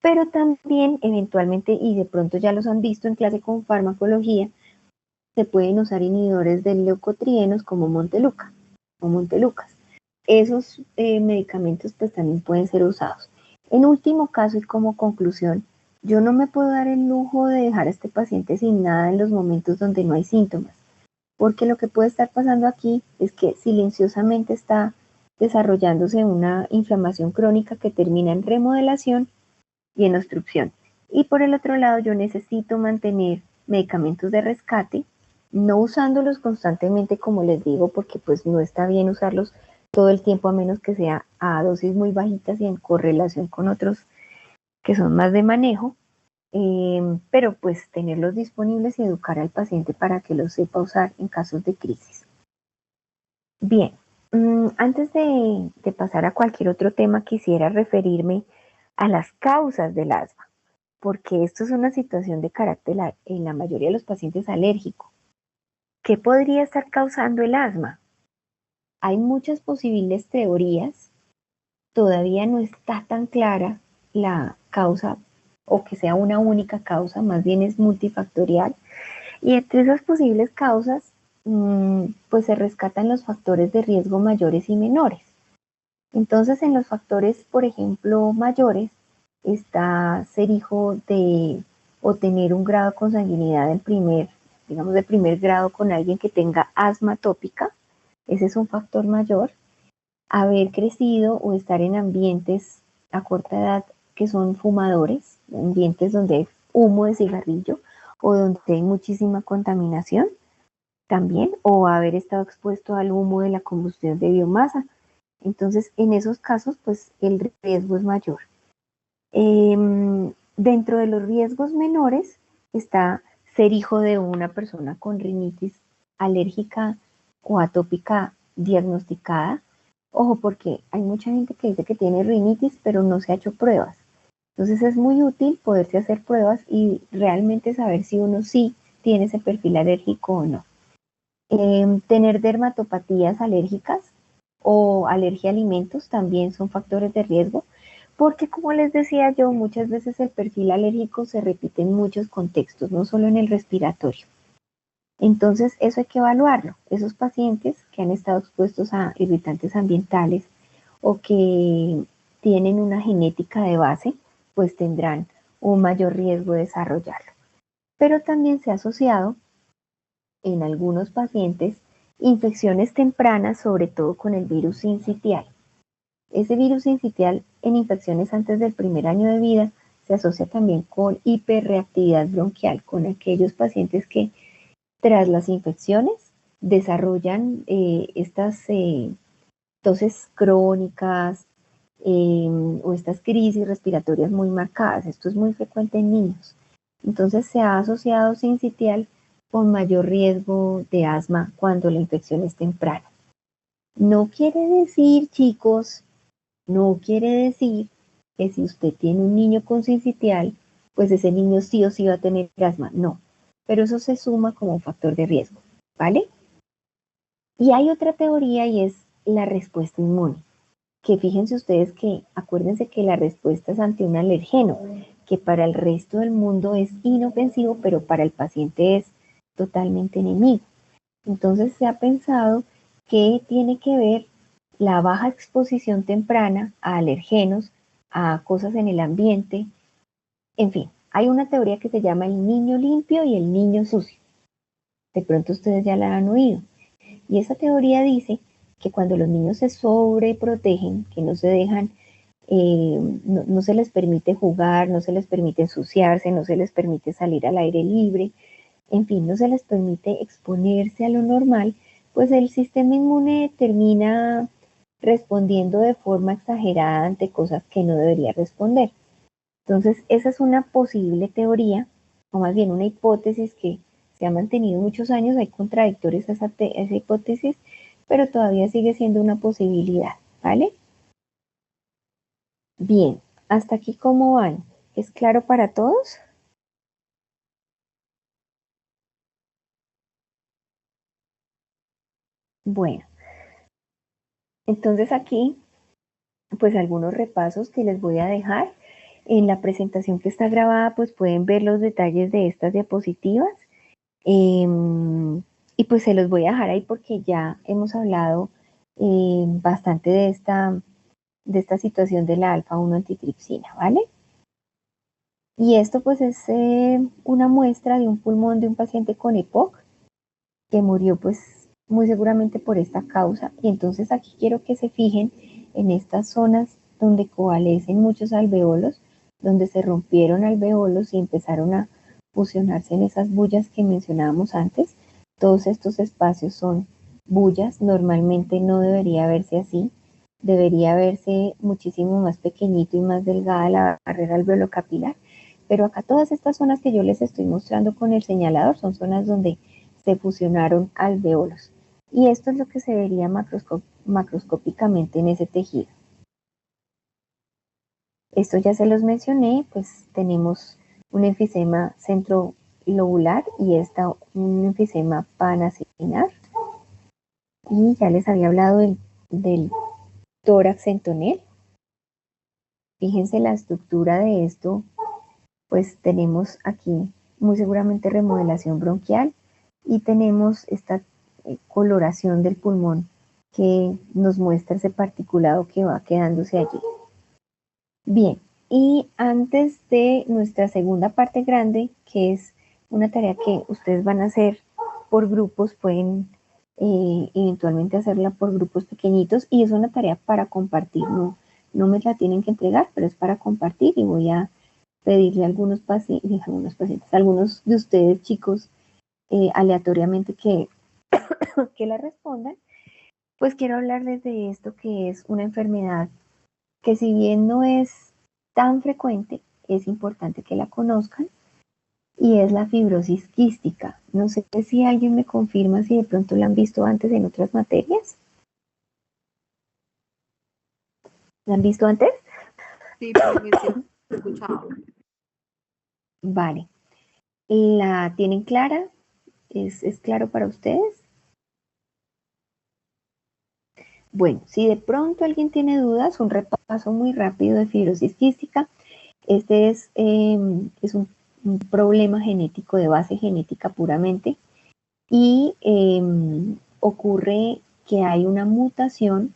Pero también eventualmente, y de pronto ya los han visto en clase con farmacología, se pueden usar inhibidores de leucotrienos como Monteluca o Montelucas. Esos medicamentos pues también pueden ser usados. En último caso y como conclusión, yo no me puedo dar el lujo de dejar a este paciente sin nada en los momentos donde no hay síntomas, porque lo que puede estar pasando aquí es que silenciosamente está desarrollándose una inflamación crónica que termina en remodelación y en obstrucción. Y por el otro lado, yo necesito mantener medicamentos de rescate, no usándolos constantemente, como les digo, porque pues no está bien usarlos todo el tiempo, a menos que sea a dosis muy bajitas y en correlación con otros que son más de manejo, pero pues tenerlos disponibles y educar al paciente para que los sepa usar en casos de crisis. Bien, antes de pasar a cualquier otro tema, quisiera referirme a las causas del asma, porque esto es una situación de carácter en la mayoría de los pacientes alérgico. ¿Qué podría estar causando el asma? Hay muchas posibles teorías, todavía no está tan clara la causa o que sea una única causa, más bien es multifactorial. Y entre esas posibles causas, pues se rescatan los factores de riesgo mayores y menores. Entonces, en los factores, por ejemplo, mayores, está ser hijo de o tener un grado de consanguinidad de primer grado con alguien que tenga asma atópica. Ese es un factor mayor. Haber crecido o estar en ambientes a corta edad que son fumadores, ambientes donde hay humo de cigarrillo o donde hay muchísima contaminación también, o haber estado expuesto al humo de la combustión de biomasa. Entonces, en esos casos, pues el riesgo es mayor. Dentro de los riesgos menores está ser hijo de una persona con rinitis alérgica o atópica diagnosticada. Ojo, porque hay mucha gente que dice que tiene rinitis, pero no se ha hecho pruebas. Entonces es muy útil poderse hacer pruebas y realmente saber si uno sí tiene ese perfil alérgico o no. Tener dermatopatías alérgicas o alergia a alimentos también son factores de riesgo, porque como les decía yo, muchas veces el perfil alérgico se repite en muchos contextos, no solo en el respiratorio. Entonces, eso hay que evaluarlo. Esos pacientes que han estado expuestos a irritantes ambientales o que tienen una genética de base, pues tendrán un mayor riesgo de desarrollarlo. Pero también se ha asociado en algunos pacientes infecciones tempranas, sobre todo con el virus sincitial. Ese virus sincitial en infecciones antes del primer año de vida se asocia también con hiperreactividad bronquial, con aquellos pacientes que tras las infecciones desarrollan estas toses crónicas o estas crisis respiratorias muy marcadas. Esto es muy frecuente en niños. Entonces se ha asociado sincitial con mayor riesgo de asma cuando la infección es temprana. No quiere decir, chicos, no quiere decir que si usted tiene un niño con sincitial, pues ese niño sí o sí va a tener asma. No, pero eso se suma como un factor de riesgo, ¿vale? Y hay otra teoría y es la respuesta inmune, que fíjense ustedes que acuérdense que la respuesta es ante un alergeno, que para el resto del mundo es inofensivo, pero para el paciente es totalmente enemigo. Entonces se ha pensado que tiene que ver la baja exposición temprana a alergenos, a cosas en el ambiente, en fin, hay una teoría que se llama el niño limpio y el niño sucio. De pronto ustedes ya la han oído. Y esa teoría dice que cuando los niños se sobreprotegen, que no se dejan, no se les permite jugar, no se les permite ensuciarse, no se les permite salir al aire libre, en fin, no se les permite exponerse a lo normal, pues el sistema inmune termina respondiendo de forma exagerada ante cosas que no debería responder. Entonces, esa es una posible teoría, o más bien una hipótesis que se ha mantenido muchos años. Hay contradictorios a esa hipótesis, pero todavía sigue siendo una posibilidad, ¿vale? Bien, hasta aquí cómo van. ¿Es claro para todos? Bueno, entonces aquí, pues algunos repasos que les voy a dejar. En la presentación que está grabada, pues pueden ver los detalles de estas diapositivas. Y pues se los voy a dejar ahí porque ya hemos hablado bastante de esta situación de la alfa-1 antitripsina, ¿vale? Y esto pues es una muestra de un pulmón de un paciente con EPOC que murió pues muy seguramente por esta causa. Y entonces aquí quiero que se fijen en estas zonas donde coalescen muchos alveolos, donde se rompieron alveolos y empezaron a fusionarse en esas bullas que mencionábamos antes. Todos estos espacios son bullas, normalmente no debería verse así, debería verse muchísimo más pequeñito y más delgada la barrera alveolo-capilar, pero acá todas estas zonas que yo les estoy mostrando con el señalador son zonas donde se fusionaron alveolos, y esto es lo que se vería macroscópicamente en ese tejido. Esto ya se los mencioné, pues tenemos un enfisema centrolobular y un enfisema panacinar. Y ya les había hablado del tórax en tonel. Fíjense la estructura de esto, pues tenemos aquí muy seguramente remodelación bronquial y tenemos esta coloración del pulmón que nos muestra ese particulado que va quedándose allí. Bien, y antes de nuestra segunda parte grande, que es una tarea que ustedes van a hacer por grupos, pueden eventualmente hacerla por grupos pequeñitos, y es una tarea para compartir, no me la tienen que entregar, pero es para compartir, y voy a pedirle a algunos pacientes, algunos de ustedes chicos, aleatoriamente que la respondan. Pues quiero hablarles de esto, que es una enfermedad que, si bien no es tan frecuente, es importante que la conozcan, y es la fibrosis quística. No sé si alguien me confirma si de pronto la han visto antes en otras materias. ¿La han visto antes? Sí, profesor, escuchado. Vale. ¿La tienen clara? ¿Es claro para ustedes? Bueno, si de pronto alguien tiene dudas, un repaso muy rápido de fibrosis quística. Este es un problema genético de base genética puramente, y ocurre que hay una mutación.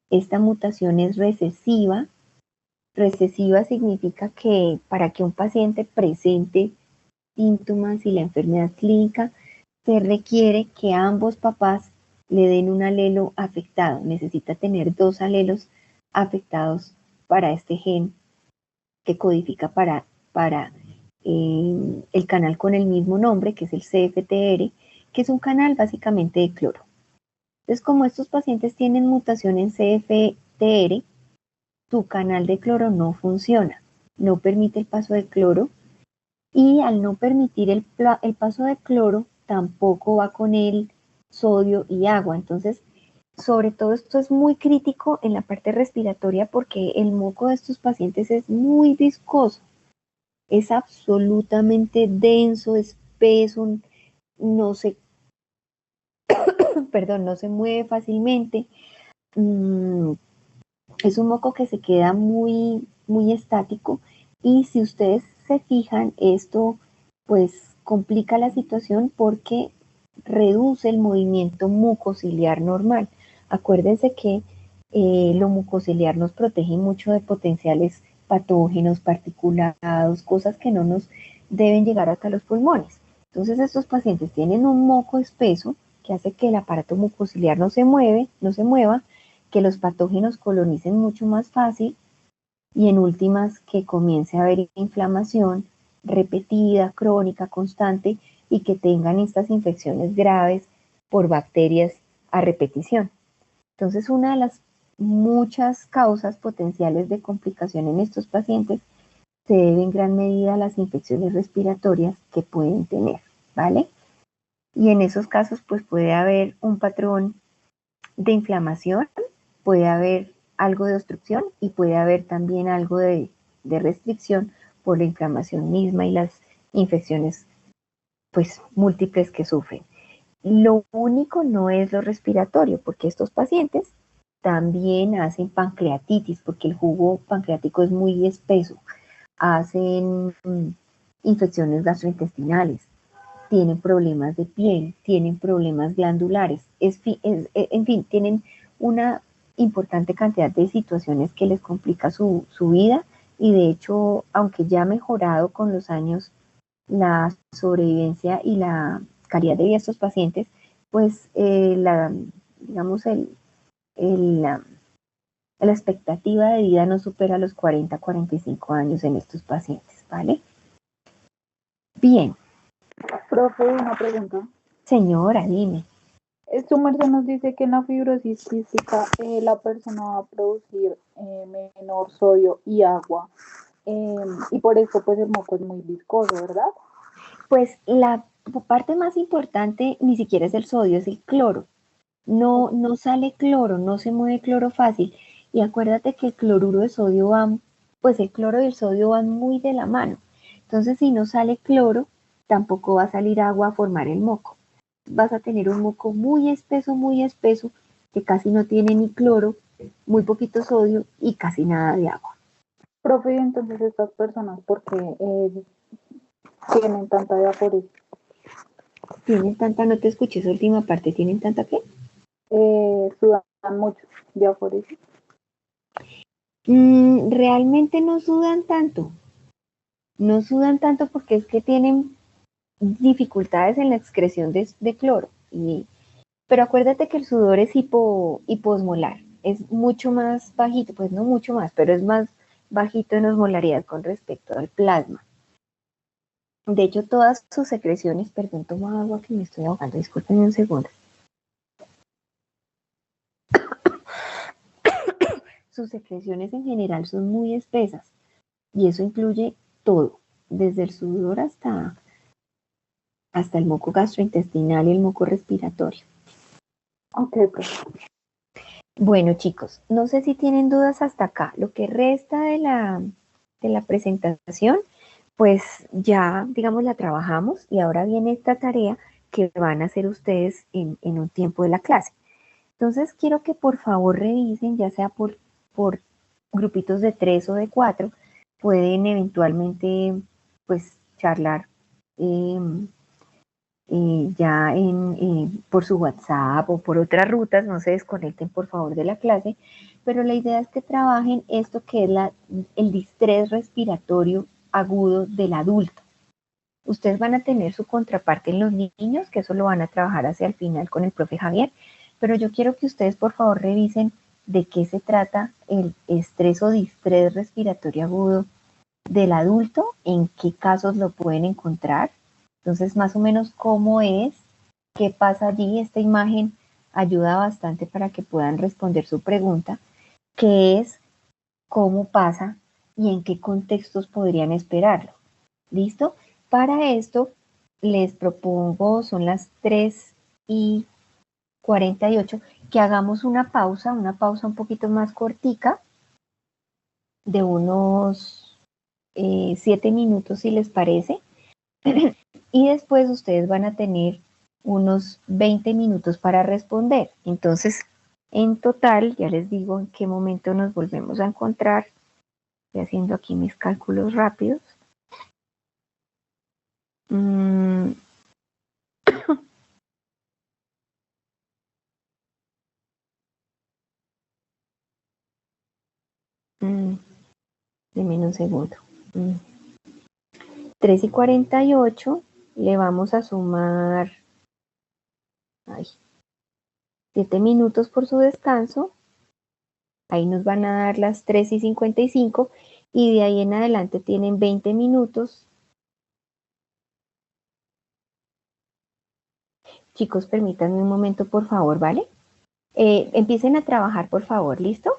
Esta mutación es recesiva. Recesiva significa que para que un paciente presente síntomas y la enfermedad clínica, se requiere que ambos papás le den un alelo afectado. Necesita tener dos alelos afectados para este gen que codifica para el canal con el mismo nombre, que es el CFTR, que es un canal básicamente de cloro. Entonces, como estos pacientes tienen mutación en CFTR, su canal de cloro no funciona, no permite el paso de cloro, y al no permitir el paso de cloro, tampoco va con el sodio y agua. Entonces, sobre todo esto es muy crítico en la parte respiratoria, porque el moco de estos pacientes es muy viscoso, es absolutamente denso, espeso, no se, no se mueve fácilmente. Es un moco que se queda muy, muy estático, y si ustedes se fijan, esto pues complica la situación porque reduce el movimiento mucociliar normal. Acuérdense que lo mucociliar nos protege mucho de potenciales patógenos, particulados, cosas que no nos deben llegar hasta los pulmones. Entonces estos pacientes tienen un moco espeso que hace que el aparato mucociliar no se mueva, que los patógenos colonicen mucho más fácil, y en últimas que comience a haber inflamación repetida, crónica, constante, y que tengan estas infecciones graves por bacterias a repetición. Entonces, una de las muchas causas potenciales de complicación en estos pacientes se debe en gran medida a las infecciones respiratorias que pueden tener, ¿vale? Y en esos casos, pues puede haber un patrón de inflamación, puede haber algo de obstrucción, y puede haber también algo de restricción por la inflamación misma y las infecciones pues múltiples que sufren. Lo único no es lo respiratorio, porque estos pacientes también hacen pancreatitis, porque el jugo pancreático es muy espeso, hacen infecciones gastrointestinales, tienen problemas de piel, tienen problemas glandulares, en fin, tienen una importante cantidad de situaciones que les complica su vida, y de hecho, aunque ya ha mejorado con los años la sobrevivencia y la calidad de vida de estos pacientes, pues digamos, la expectativa de vida no supera los 40, 45 años en estos pacientes, ¿vale? Bien, Profe, una pregunta. señora, dime. Su merced nos dice que en la fibrosis quística la persona va a producir menor sodio y agua y por eso pues el moco es muy viscoso, ¿verdad? Pues la parte más importante ni siquiera es el sodio, es el cloro. No, no sale cloro, no se mueve cloro fácil. Y acuérdate que el cloruro de sodio van, pues el cloro y el sodio van muy de la mano. Entonces, si no sale cloro, tampoco va a salir agua a formar el moco. Vas a tener un moco muy espeso, que casi no tiene ni cloro, muy poquito sodio y casi nada de agua. Profe, entonces estas personas, ¿por qué tienen tanta diaforesis? Tienen tanta, no te escuché esa última parte, ¿tienen tanta qué? Sudan mucho, diaforesis. Realmente no sudan tanto. No sudan tanto porque es que tienen dificultades en la excreción de cloro. Pero acuérdate que el sudor es hiposmolar, es mucho más bajito, pues no mucho más, pero es más bajito en osmolaridad con respecto al plasma. De hecho, todas sus secreciones, perdón, tomo agua que me estoy ahogando, discúlpenme un segundo. Sus secreciones en general son muy espesas y eso incluye todo, desde el sudor hasta el moco gastrointestinal y el moco respiratorio. Ok, profe. Bueno, chicos, no sé si tienen dudas hasta acá. Lo que resta de la presentación, pues ya, digamos, la trabajamos y ahora viene esta tarea que van a hacer ustedes en un tiempo de la clase. Entonces, quiero que por favor revisen, ya sea por grupitos de 3 o de 4, pueden eventualmente, pues, charlar ya por su WhatsApp o por otras rutas, no se desconecten por favor de la clase, pero la idea es que trabajen esto que es el distrés respiratorio agudo del adulto. Ustedes van a tener su contraparte en los niños, que eso lo van a trabajar hacia el final con el profe Javier, pero yo quiero que ustedes por favor revisen de qué se trata el estrés o distrés respiratorio agudo del adulto, en qué casos lo pueden encontrar. Entonces, más o menos cómo es, qué pasa allí. Esta imagen ayuda bastante para que puedan responder su pregunta, qué es, cómo pasa y en qué contextos podrían esperarlo. ¿Listo? Para esto les propongo, son las 3:48, que hagamos una pausa un poquito más cortica, de unos 7 minutos si les parece. Y después ustedes van a tener unos 20 minutos para responder. Entonces, en total, ya les digo en qué momento nos volvemos a encontrar. Estoy haciendo aquí mis cálculos rápidos. Deme un segundo. 3:48, le vamos a sumar 7 minutos por su descanso. Ahí nos van a dar las 3:55 y de ahí en adelante tienen 20 minutos. Chicos, permítanme un momento, por favor, ¿vale? Empiecen a trabajar, por favor, ¿listo?